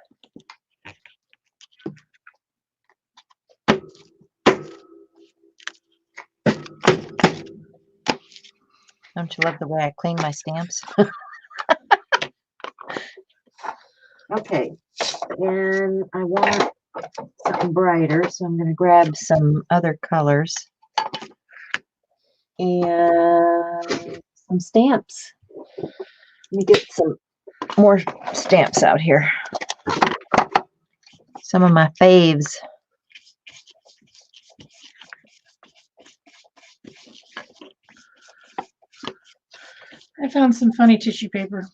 Don't you love the way I clean my stamps? Okay, and I want something brighter, so I'm going to grab some other colors and some stamps. Let me get some more stamps out here. Some of my faves. I found some funny tissue paper.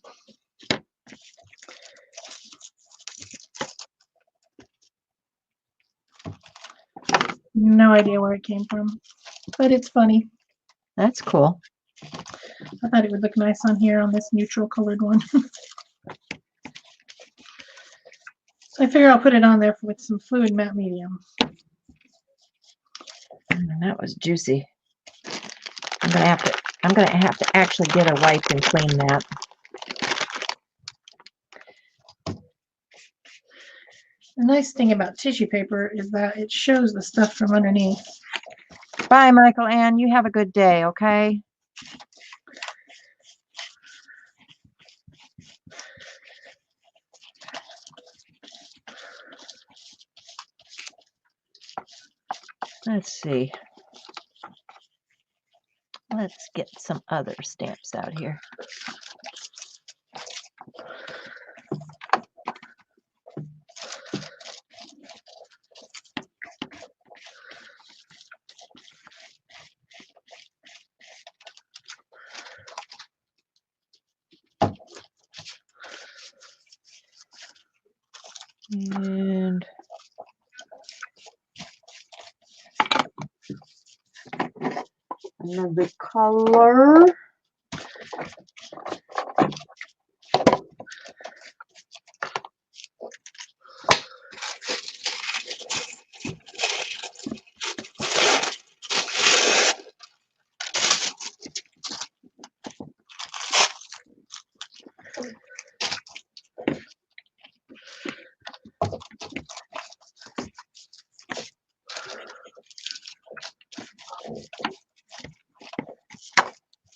No idea where it came from, but it's funny. That's cool. I thought it would look nice on here on this neutral colored one. So I figure I'll put it on there with some fluid matte medium. That was juicy. I'm gonna have to actually get a wipe and clean that. The nice thing about tissue paper is that it shows the stuff from underneath. Bye, Michael Ann. You have a good day, okay? Let's see. Let's get some other stamps out here. And another color.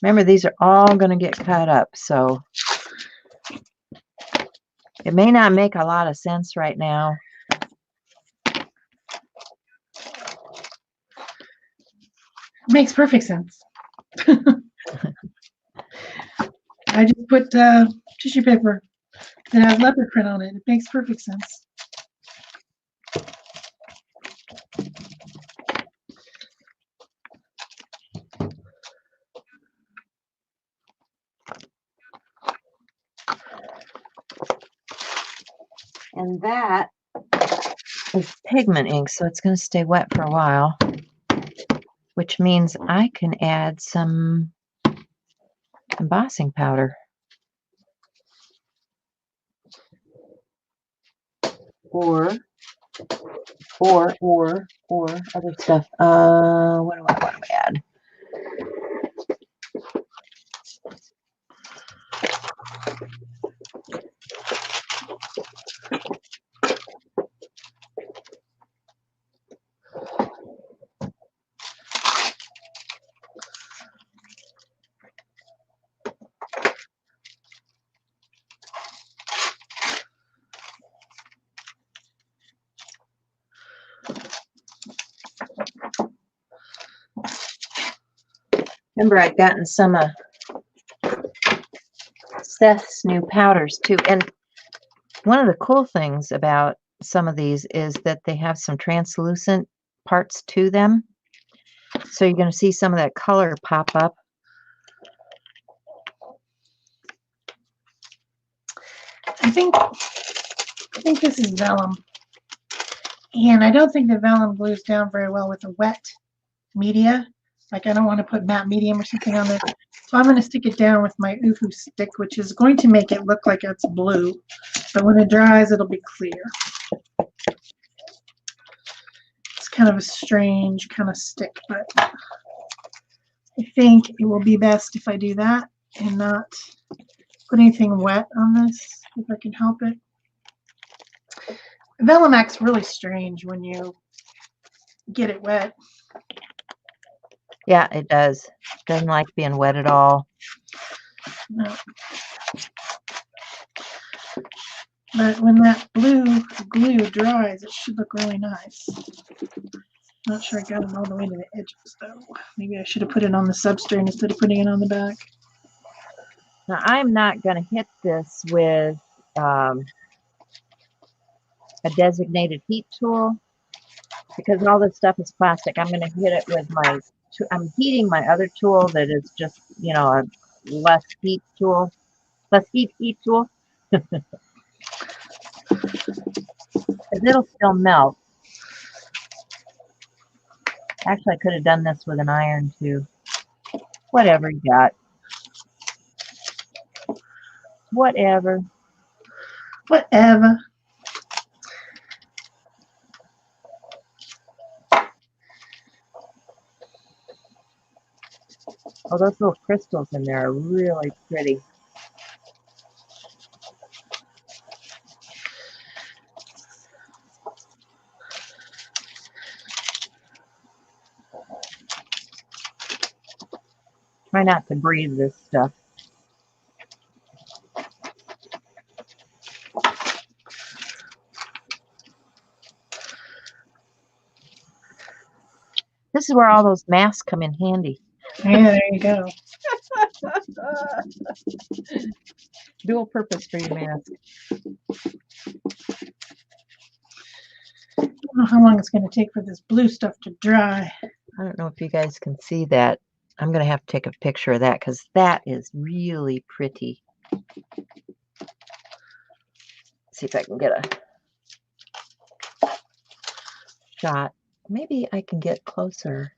Remember, these are all going to get cut up, so it may not make a lot of sense right now. Makes perfect sense. I just put tissue paper that has leopard print on it. It makes perfect sense. And that is pigment ink, so it's going to stay wet for a while, which means I can add some embossing powder. Or other stuff. What do I want to add? Remember, I'd gotten some of Seth's new powders too. And one of the cool things about some of these is that they have some translucent parts to them. So you're going to see some of that color pop up. I think this is vellum. And I don't think the vellum glues down very well with a wet media. Like I don't want to put matte medium or something on there. So I'm going to stick it down with my Uhu stick, which is going to make it look like it's blue. But when it dries, it'll be clear. It's kind of a strange kind of stick, but I think it will be best if I do that and not put anything wet on this, if I can help it. Vellum acts really strange when you get it wet. Yeah, it does. Doesn't like being wet at all. No. But when that blue glue dries, it should look really nice. Not sure I got it all the way to the edges though. Maybe I should have put it on the substrate instead of putting it on the back. Now, I'm not going to hit this with a designated heat tool because all this stuff is plastic. I'm going to hit it with my, I'm heating my other tool that is just, you know, a less heat tool, less heat tool. It'll still melt. Actually, I could have done this with an iron too. Whatever you got. Whatever. Whatever. Oh, those little crystals in there are really pretty. Try not to breathe this stuff. This is where all those masks come in handy. Yeah, there you go. Dual purpose for your mask. I don't know how long it's going to take for this blue stuff to dry. I don't know if you guys can see that. I'm going to have to take a picture of that because that is really pretty. See if I can get a shot. Maybe I can get closer.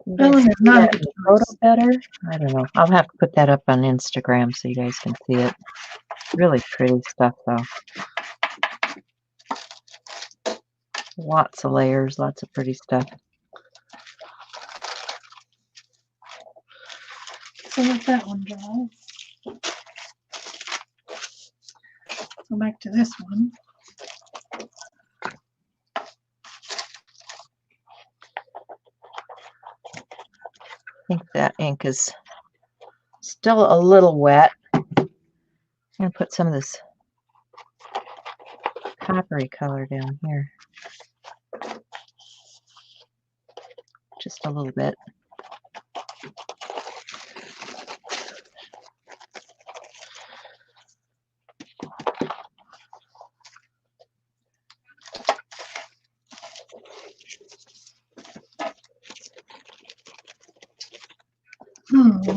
That one is not a good photo choice. better. I don't know. I'll have to put that up on Instagram so you guys can see it. Really pretty stuff, though. Lots of layers, lots of pretty stuff. So let that one dry. Go back to this one. I think that ink is still a little wet. I'm going to put some of this coppery color down here. Just a little bit.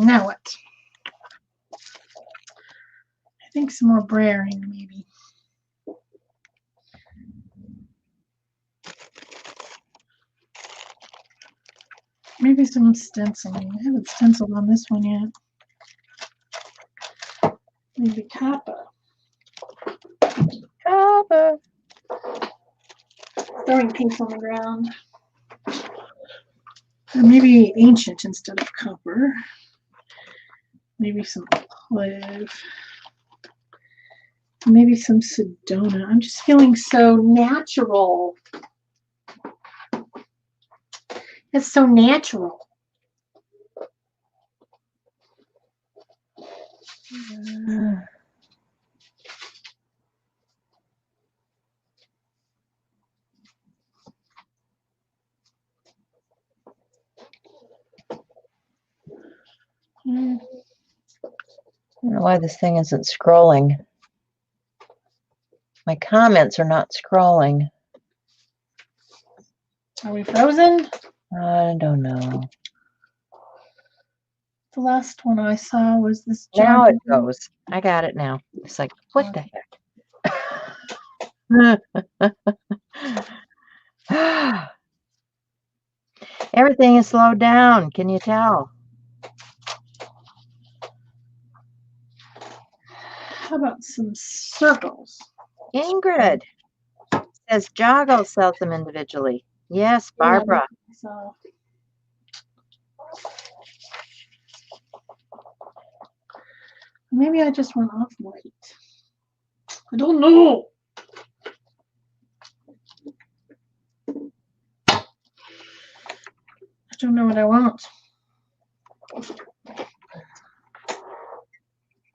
Now what? I think some more brayering, maybe. Maybe some stenciling. I haven't stenciled on this one yet. Maybe copper. Copper. Throwing paints on the ground. Or maybe ancient instead of copper. Maybe some olive. Maybe some Sedona. I'm just feeling so natural. It's so natural. I don't know why this thing isn't scrolling. My comments are not scrolling. Are we frozen? I don't know. The last one I saw was this. Now it goes. I got it now. It's like, what the heck? Everything is slowed down. Can you tell? How about some circles? Ingrid says Joggle sells them individually. Yes, Barbara. So maybe I just went off white. I don't know. I don't know what I want.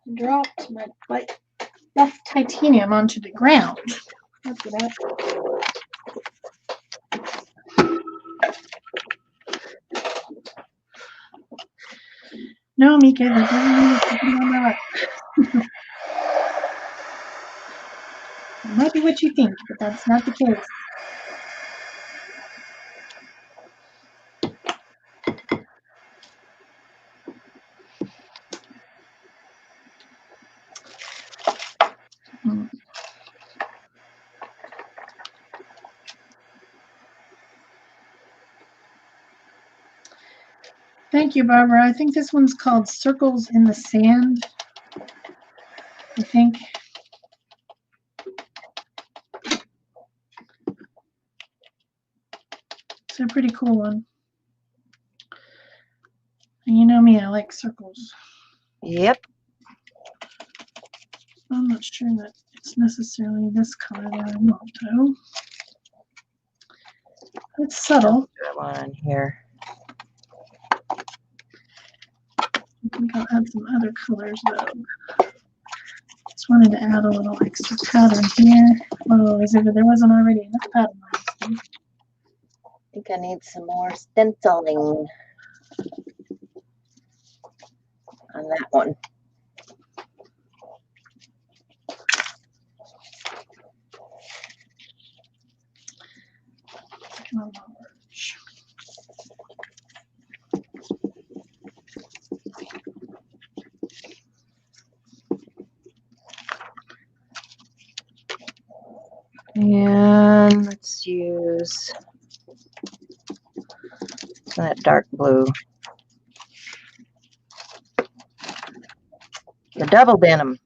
I dropped my left titanium onto the ground. That's what happened. No, Mika, that doesn't mean it's putting on my lap. It might be what you think, but that's not the case. Thank you, Barbara. I think this one's called Circles in the Sand. I think. It's a pretty cool one. And you know me, I like circles. Yep. I'm not sure that it's necessarily this color that I want, though. It's subtle. That one on here. I think I'll add some other colors, though. Just wanted to add a little extra pattern here. Oh, as if there wasn't already enough pattern. I think I need some more stenciling on that one. And let's use that dark blue. The double denim.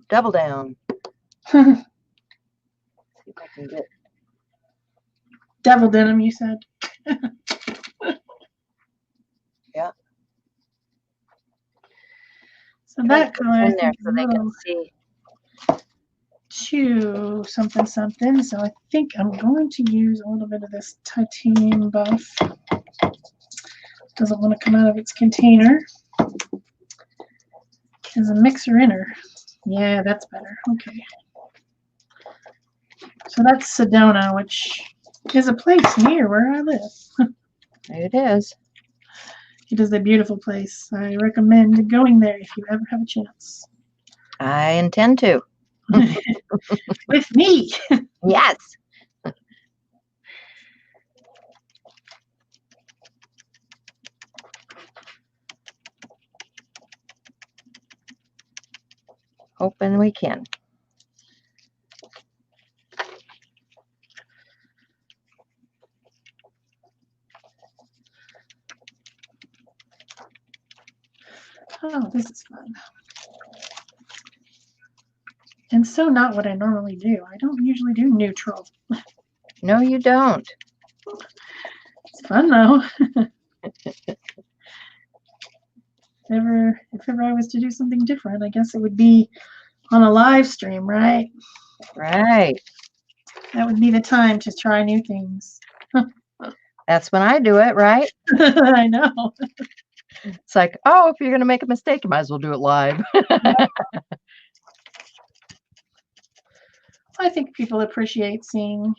Double down. See if I can get. Devil denim, you said. Yeah. So that color I in there think so they can see. Too something. So I think I'm going to use a little bit of this titanium buff. Doesn't want to come out of its container. There's a mixer inner. Yeah, that's better. Okay. So that's Sedona, which is a place near where I live. It is. It is a beautiful place. I recommend going there if you ever have a chance. I intend to. With me. Yes. Hoping we can. Oh, this is fun. And so not what I normally do. I don't usually do neutral. No, you don't. It's fun though. If ever I was to do something different, I guess it would be on a live stream, right? Right. That would be the time to try new things. That's when I do it, right? I know. It's like, oh, if you're going to make a mistake, you might as well do it live. I think people appreciate seeing,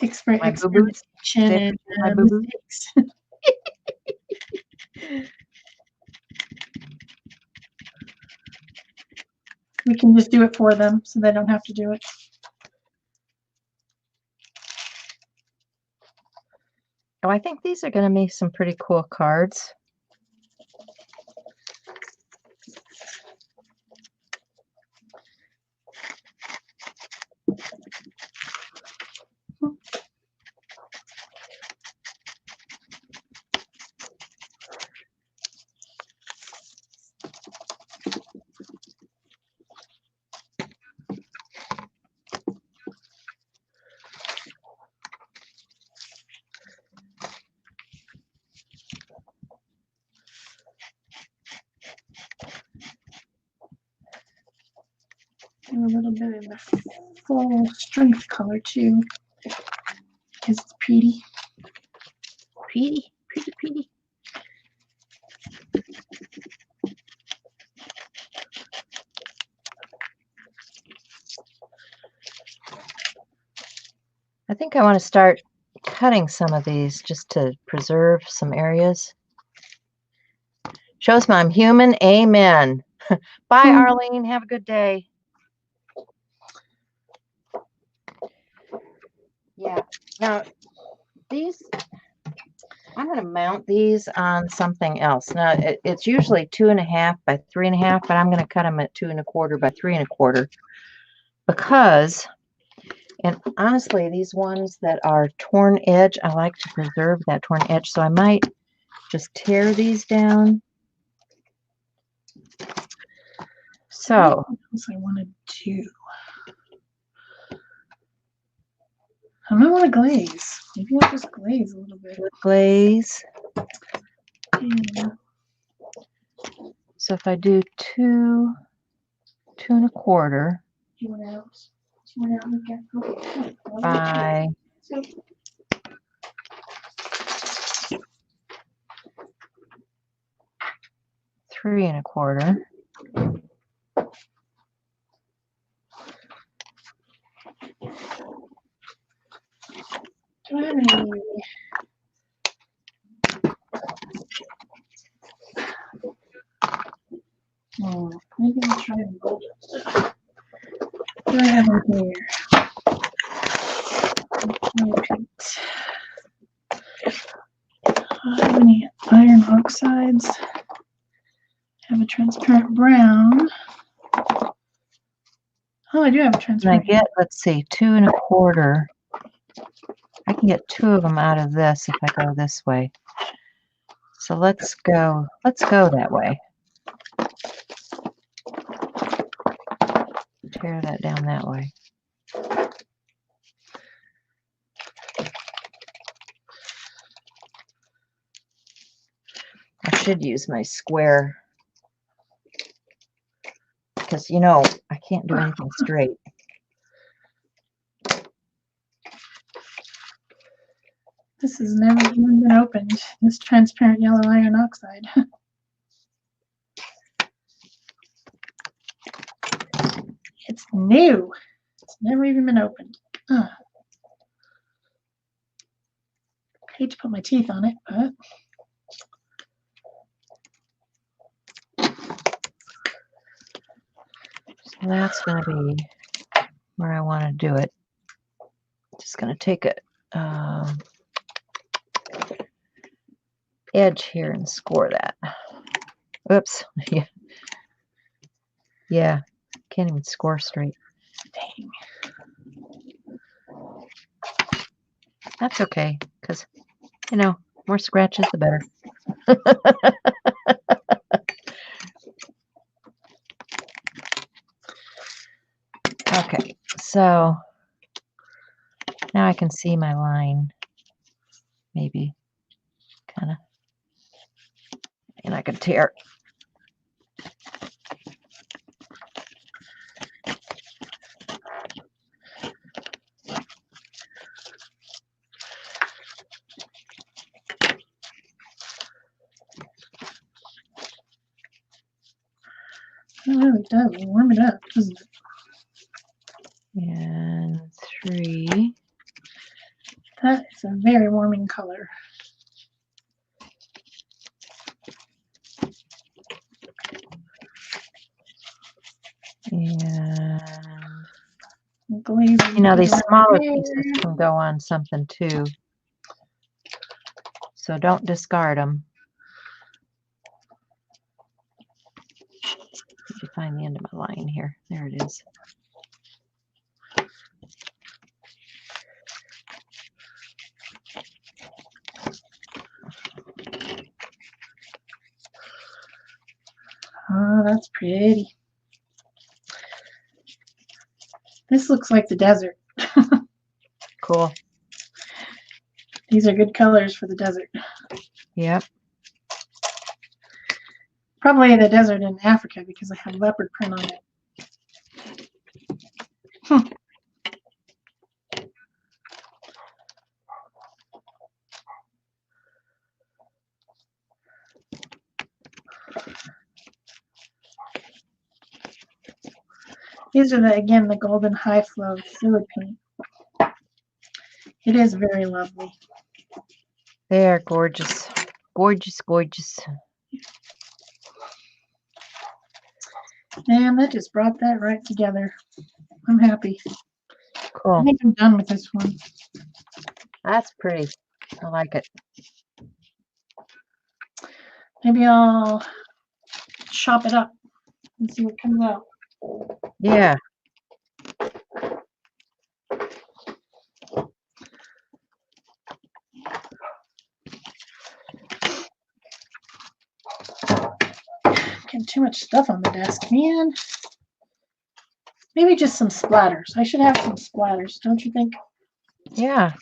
experimentation and mistakes. We can just do it for them so they don't have to do it. Oh, I think these are going to make some pretty cool cards. And a little bit in the full strength color too, because it's pretty. Pretty. I think I want to start cutting some of these just to preserve some areas. Shows me I'm human. Amen. Bye, Arlene. Have a good day. Yeah. Now, these, I'm going to mount these on something else. Now, it's usually 2.5 by 3.5, but I'm going to cut them at 2 1/4 by 3 1/4 because, and honestly, these ones that are torn edge, I like to preserve that torn edge. So I might just tear these down. So, what else I want to do? I might want to glaze. Maybe I'll just glaze a little bit. Glaze. Yeah. So if I do 2 1/4 by 3 1/4. Do I have any? Maybe I'll try and gold stuff. What do I have in here? Do I have any iron oxides? I have a transparent brown. Oh, I do have a transparent. And I get, let's see, 2 1/4. I can get 2 of them out of this if I go this way. So let's go that way. Tear that down that way. I should use my square because, you know, I can't do anything straight. This has never even been opened, this transparent yellow iron oxide. It's new. It's never even been opened. I hate to put my teeth on it, but so that's going to be where I want to do it. Just going to take a edge here and score that. Oops. Yeah. Yeah. Can't even score straight. dang. That's okay, because, you know, more scratches, the better. Okay, so now I can see my line, maybe, kind of, and I can tear. It really does warm it up, doesn't it? And 3. That is a very warming color. And, Glazing. you know, these smaller pieces can go on something too. So don't discard them. Did you find the end of my line here? There it is. Oh, that's pretty. This looks like the desert. Cool. These are good colors for the desert. Yep. Probably the desert in Africa because I have leopard print on it. These are, again, the golden high flow fluid paint. It is very lovely. They are gorgeous. Gorgeous, gorgeous. Man, that just brought that right together. I'm happy. I Cool. think I'm done with this one. That's pretty. I like it. Maybe I'll chop it up and see what comes out. Yeah. Getting too much stuff on the desk, man. Maybe just some splatters. I should have some splatters, don't you think? Yeah.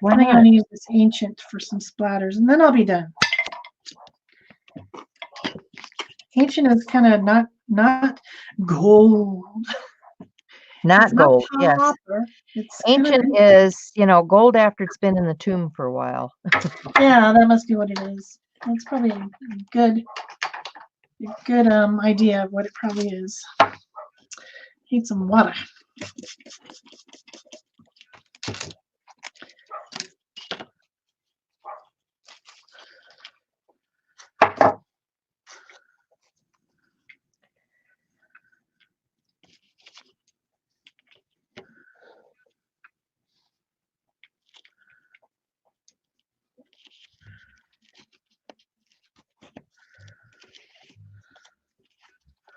Why I think I'm not? going to use this ancient for some splatters, and then I'll be done. Ancient is kind of not gold. Not It's not gold. Yes. copper. It's kind of, Ancient is, gold after it's been in the tomb for a while. yeah, that must be what it is. That's probably a good idea of what it probably is. Need some water.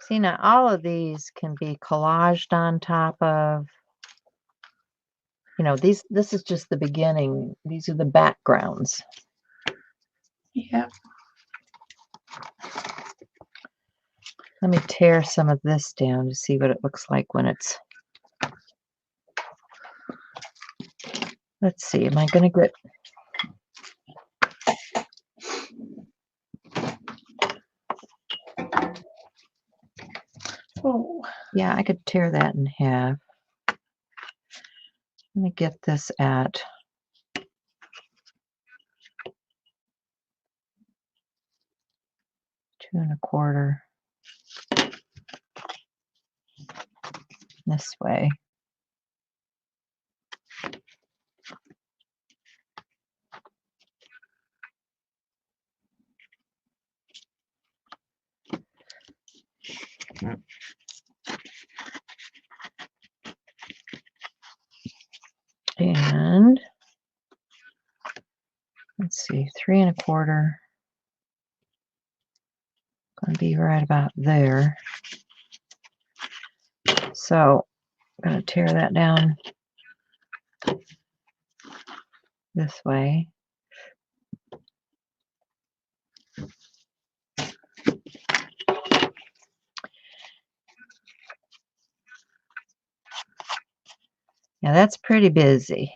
See, now all of these can be collaged on top of, this is just the beginning. These are the backgrounds. Yeah. Let me tear some of this down to see what it looks like when it's, let's see, am I going to get, Oh. yeah, I could tear that in half. Let me get this at 2 1/4 this way. And let's see, 3 1/4. Going to be right about there. So I'm going to tear that down this way. Now that's pretty busy,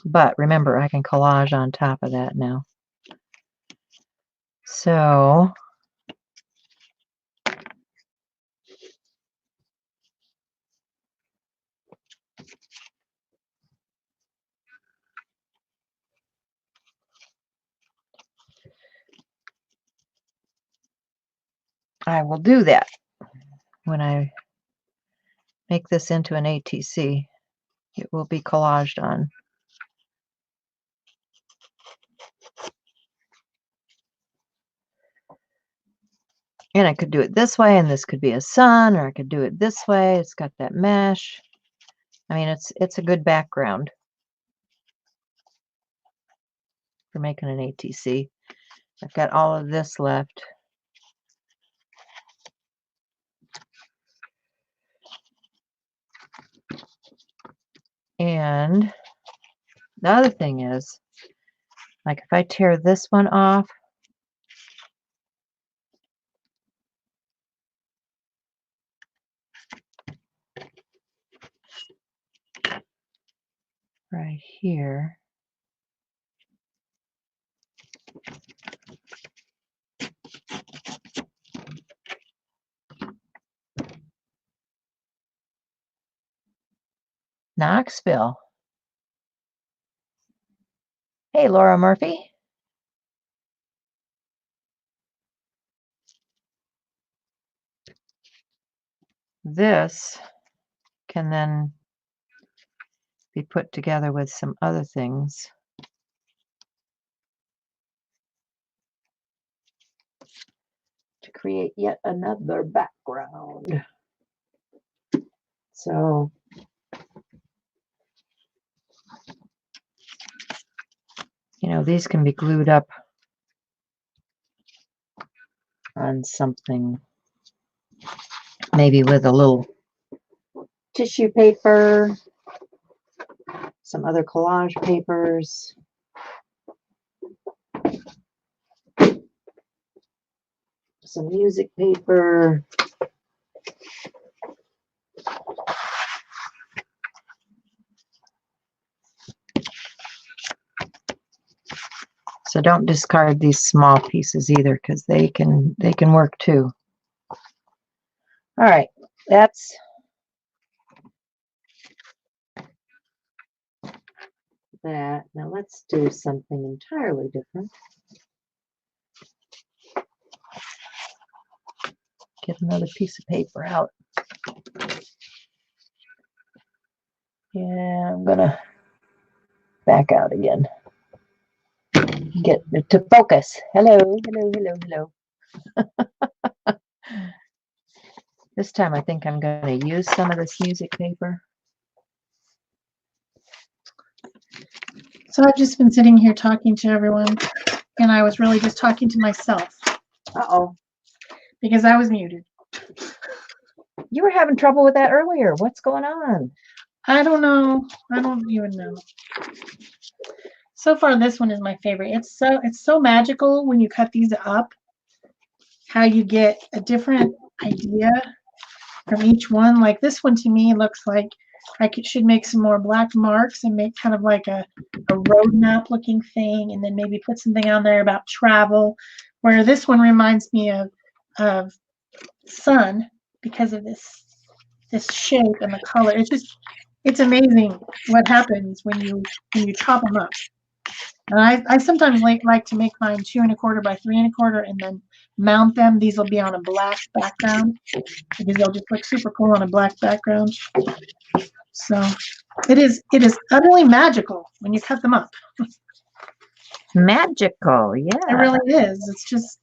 but remember I can collage on top of that now. So I will do that when I make this into an ATC. It will be collaged on. And I could do it this way, and this could be a sun, or I could do it this way. It's got that mesh. I mean, it's a good background for making an ATC. I've got all of this left. And the other thing is, like if I tear this one off, right here, Knoxville. Hey, Laura Murphy. This can then be put together with some other things. to create yet another background. So you know, these can be glued up on something, maybe with a little tissue paper, some other collage papers. Some music paper. So don't discard these small pieces either, because they can work too. All right, that's that. Now let's do something entirely different. Get another piece of paper out. Yeah, I'm gonna back out again. Get to focus. Hello, hello, hello, hello. This time I think I'm going to use some of this music paper. So I've just been sitting here talking to everyone, and I was really just talking to myself. Uh-oh. Because I was muted. You were having trouble with that earlier. What's going on? I don't know. I don't even know. So far, this one is my favorite. It's so magical when you cut these up, how you get a different idea from each one. Like this one to me looks like I should make some more black marks and make kind of like a road map looking thing, and then maybe put something on there about travel, where this one reminds me of sun because of this shape and the color. It's amazing what happens when you chop them up. And I sometimes like to make mine 2 1/4 by 3 1/4 and then mount them. These will be on a black background because they'll just look super cool on a black background. So it is utterly magical when you cut them up. Magical, yeah. It really is. It's just,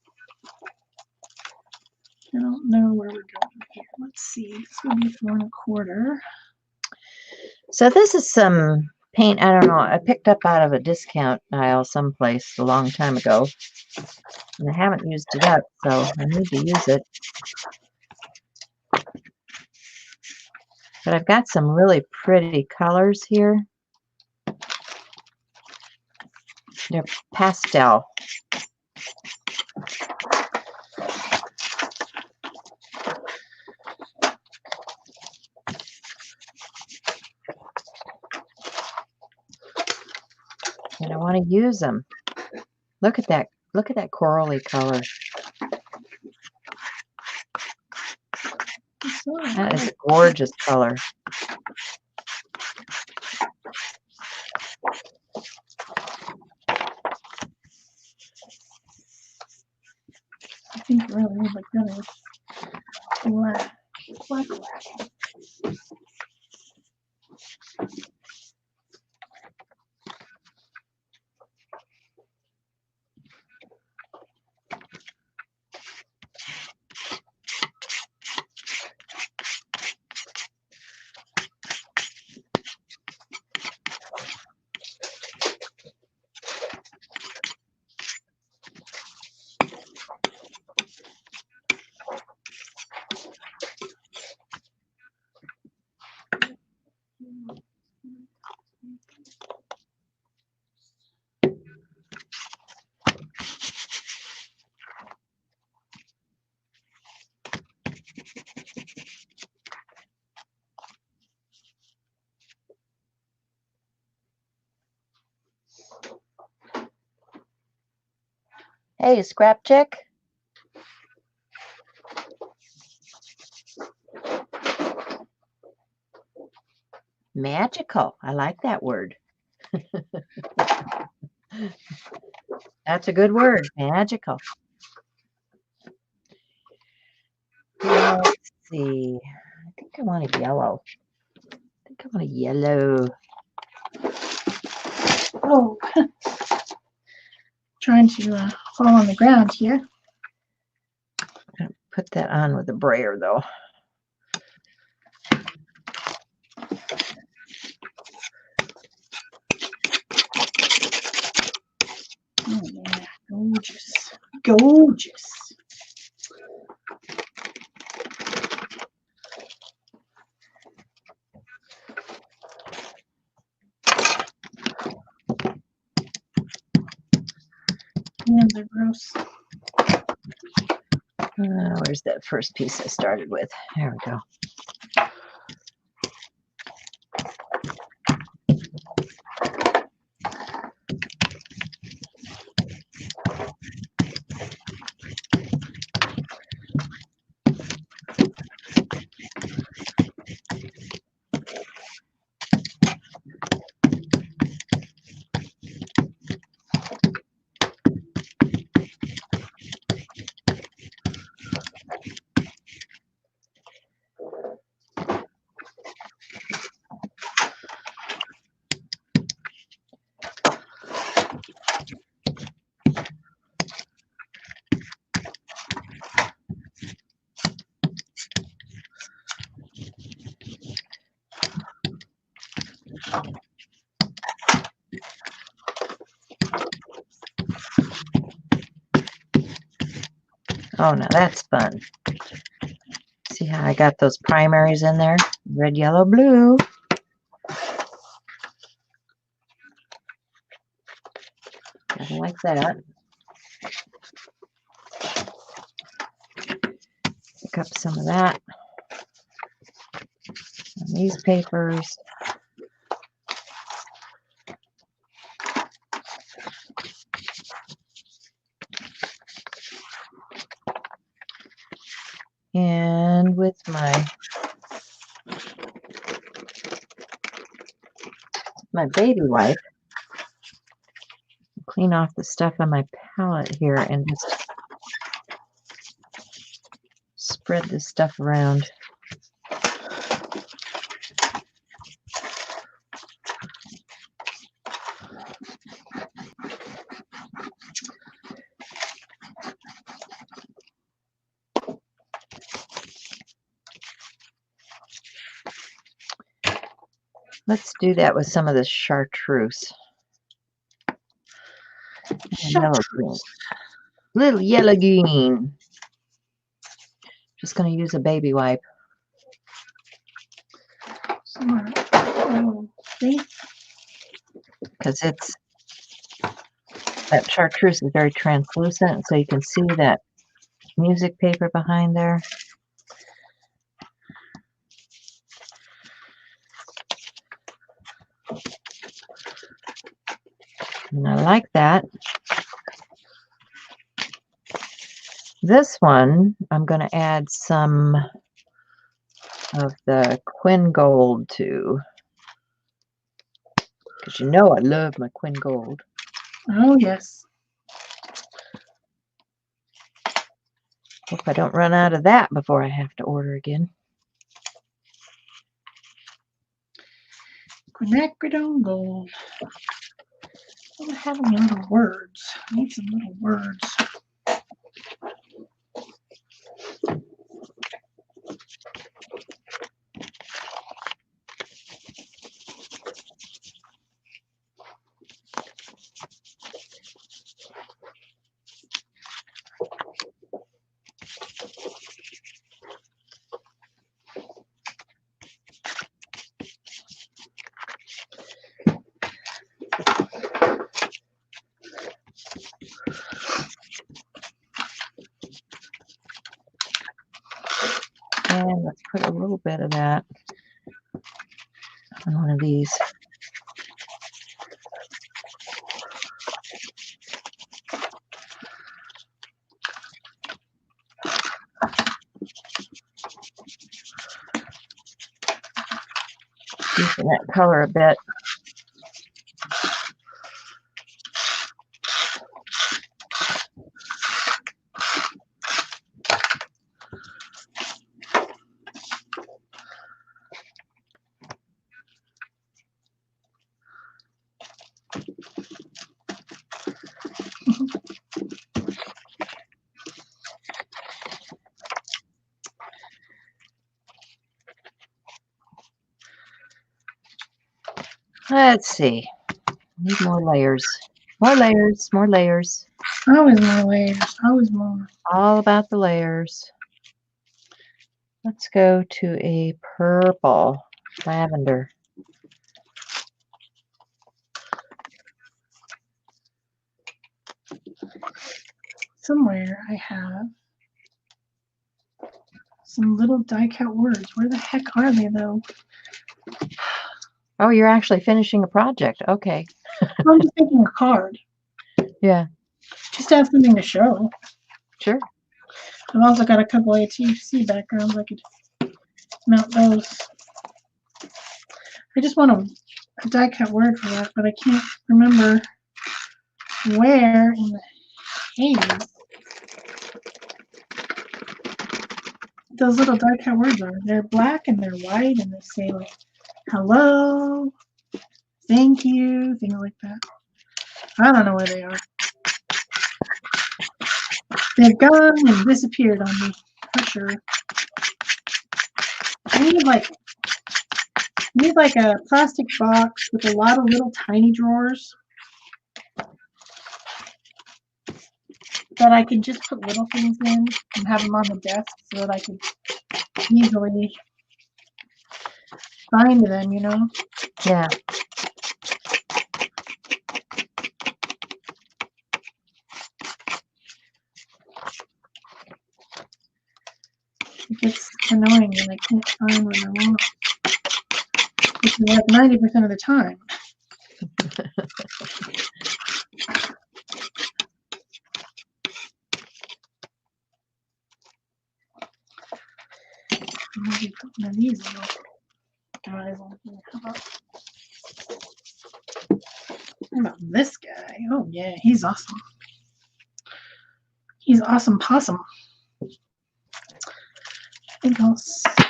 I don't know where we're going here. Let's see. This would be 4 1/4. So this is some paint, I don't know, I picked up out of a discount aisle someplace a long time ago. And I haven't used it up, so I need to use it. But I've got some really pretty colors here. They're pastel. And I want to use them. Look at that. Look at that corally color. That is a gorgeous color. I think really look good is black. Black. Hey, scrap chick. Magical. I like that word. That's a good word. Magical. Let's see. I think I want a yellow. Oh, trying to fall on the ground here. I put that on with a brayer though. Oh yeah, gorgeous. Gorgeous. Hands are gross. Where's that first piece I started with? There we go. Oh, now that's fun. See how I got those primaries in there? Red, yellow, blue. Gotta like that. Pick up some of that on these papers. And with my baby wipe, clean off the stuff on my palette here and just spread this stuff around. Let's do that with some of this chartreuse. Yellow green. Little yellow green. Just going to use a baby wipe. Because that chartreuse is very translucent, so you can see that music paper behind there. And I like that. This one, I'm going to add some of the Quin Gold to. Because you know I love my Quin Gold. Oh, yes. Hope I don't run out of that before I have to order again. Quinacridone Gold. I don't have any little words. I need some little words. And let's put a little bit of that on one of these. Deepen that color a bit. Let's see. Need more layers. More layers. More layers. Always more layers. Always more. All about the layers. Let's go to a purple lavender. Somewhere I have some little die-cut words. Where the heck are they, though? Oh, you're actually finishing a project. Okay. I'm just making a card. Yeah. Just to have something to show. Sure. I've also got a couple of ATC backgrounds. I could mount those. I just want a die-cut word for that, but I can't remember where in the haze those little die-cut words are. They're black and they're white and they say like hello, thank you, things like that. I don't know where they are. They've gone and disappeared on me for sure. I need like a plastic box with a lot of little tiny drawers that I can just put little things in and have them on the desk so that I can easily find them, you know? Yeah. It gets annoying when I can't find what I want, which is like 90% of the time. Maybe put one of these little guys on here. How about this guy? Oh yeah, he's awesome. He's awesome possum. I think I'll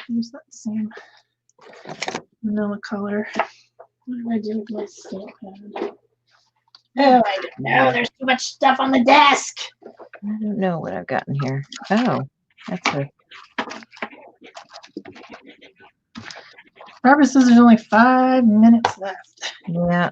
use that same vanilla color. What do I do with my stamp pad? Oh, I don't know. There's too much stuff on the desk. I don't know what I've got in here. Oh, that's a... Barbara says there's only 5 minutes left. Yeah.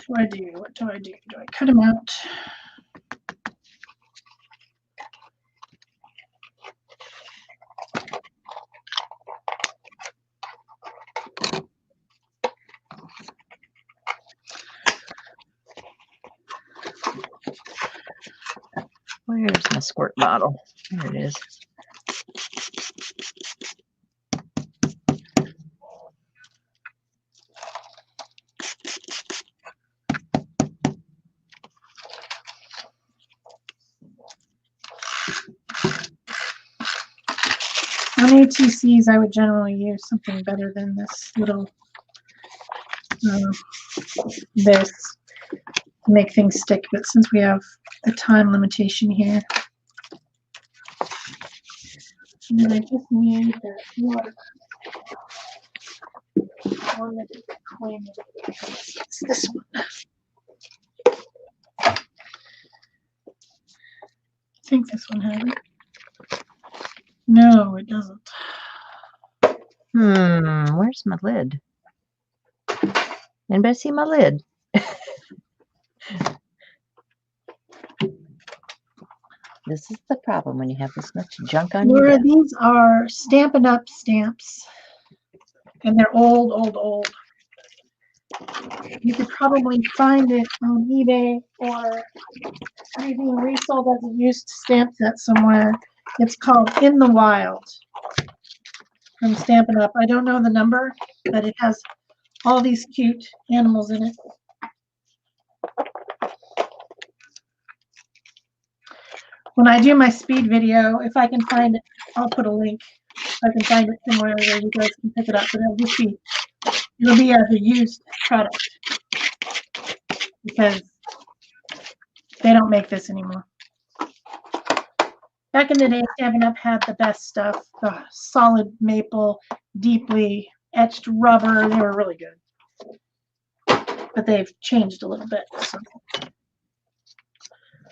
What do I do? What do I do? Do I cut him out? Where's my squirt bottle? There it is. On ATCs, I would generally use something better than this little this to make things stick. But since we have a time limitation here, and then I just need that water. It's this one. I think this one has it. No, it doesn't. Where's my lid? Anybody see my lid? This is the problem when you have this much junk on your Laura, desk. these are Stampin' Up! Stamps. And they're old, old, old. You could probably find it on eBay or maybe resold as a used stamp set somewhere. It's called In the Wild from Stampin' Up! I don't know the number, but it has all these cute animals in it. When I do my speed video, if I can find it, I'll put a link. I can find it somewhere where you guys can pick it up, but it'll be as a used product because they don't make this anymore. Back in the day, Stampin' Up! Had the best stuff, the solid maple, deeply etched rubber. They were really good, but they've changed a little bit. So.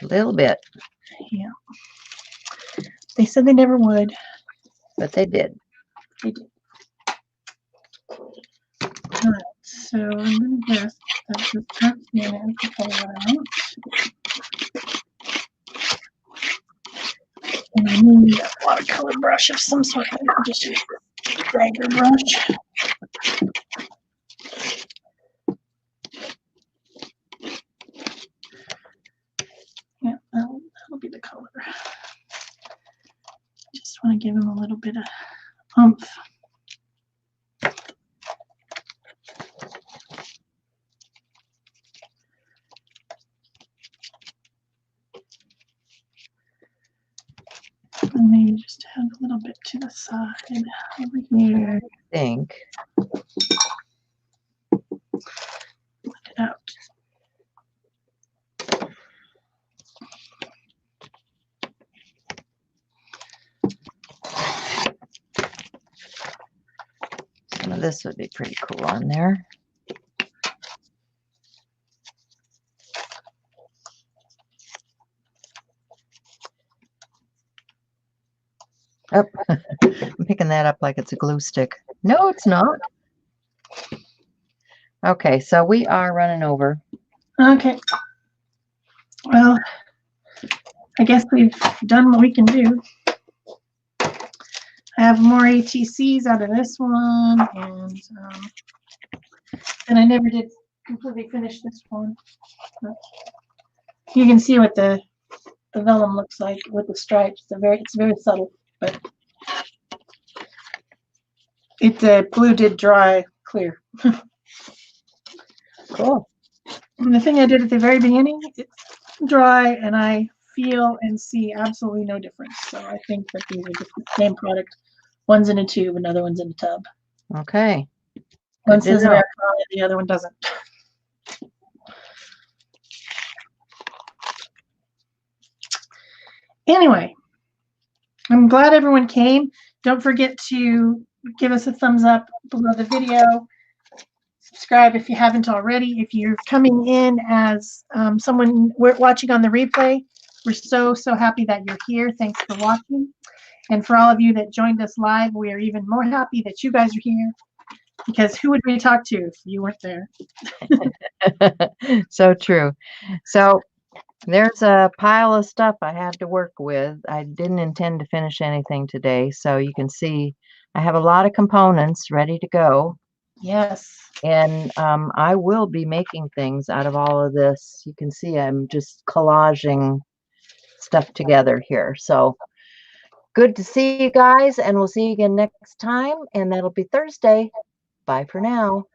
A little bit, Yeah. They said they never would. but they did. They did. All right, so I'm going to guess that this dark sienna is the color that I want. And I need a watercolor brush of some sort. I can just use a dagger brush. Yeah, that'll be the color. I just want to give him a little bit of oomph. And maybe just add a little bit to the side over here. I think. Let it out. Some of this would be pretty cool on there. Oh, I'm picking that up like it's a glue stick. No, it's not. Okay, so we are running over. Okay. Well, I guess we've done what we can do. I have more ATCs out of this one, and I never did completely finish this one. But you can see what the vellum looks like with the stripes. It's very subtle, but the glue did dry clear. Cool. And the thing I did at the very beginning, it's dry, and I feel and see absolutely no difference. So I think that these are just the same product. One's in a tube, another one's in a tub. Okay. One says Americana, the other one doesn't. Anyway, I'm glad everyone came. Don't forget to give us a thumbs up below the video. Subscribe if you haven't already. If you're coming in as someone watching on the replay, we're so happy that you're here. Thanks for watching. And for all of you that joined us live, we are even more happy that you guys are here, because who would we talk to if you weren't there? So true. So there's a pile of stuff I have to work with. I didn't intend to finish anything today, so you can see I have a lot of components ready to go. Yes. And I will be making things out of all of this. You can see I'm just collaging stuff together here. So good to see you guys, and we'll see you again next time, and that'll be Thursday. Bye for now.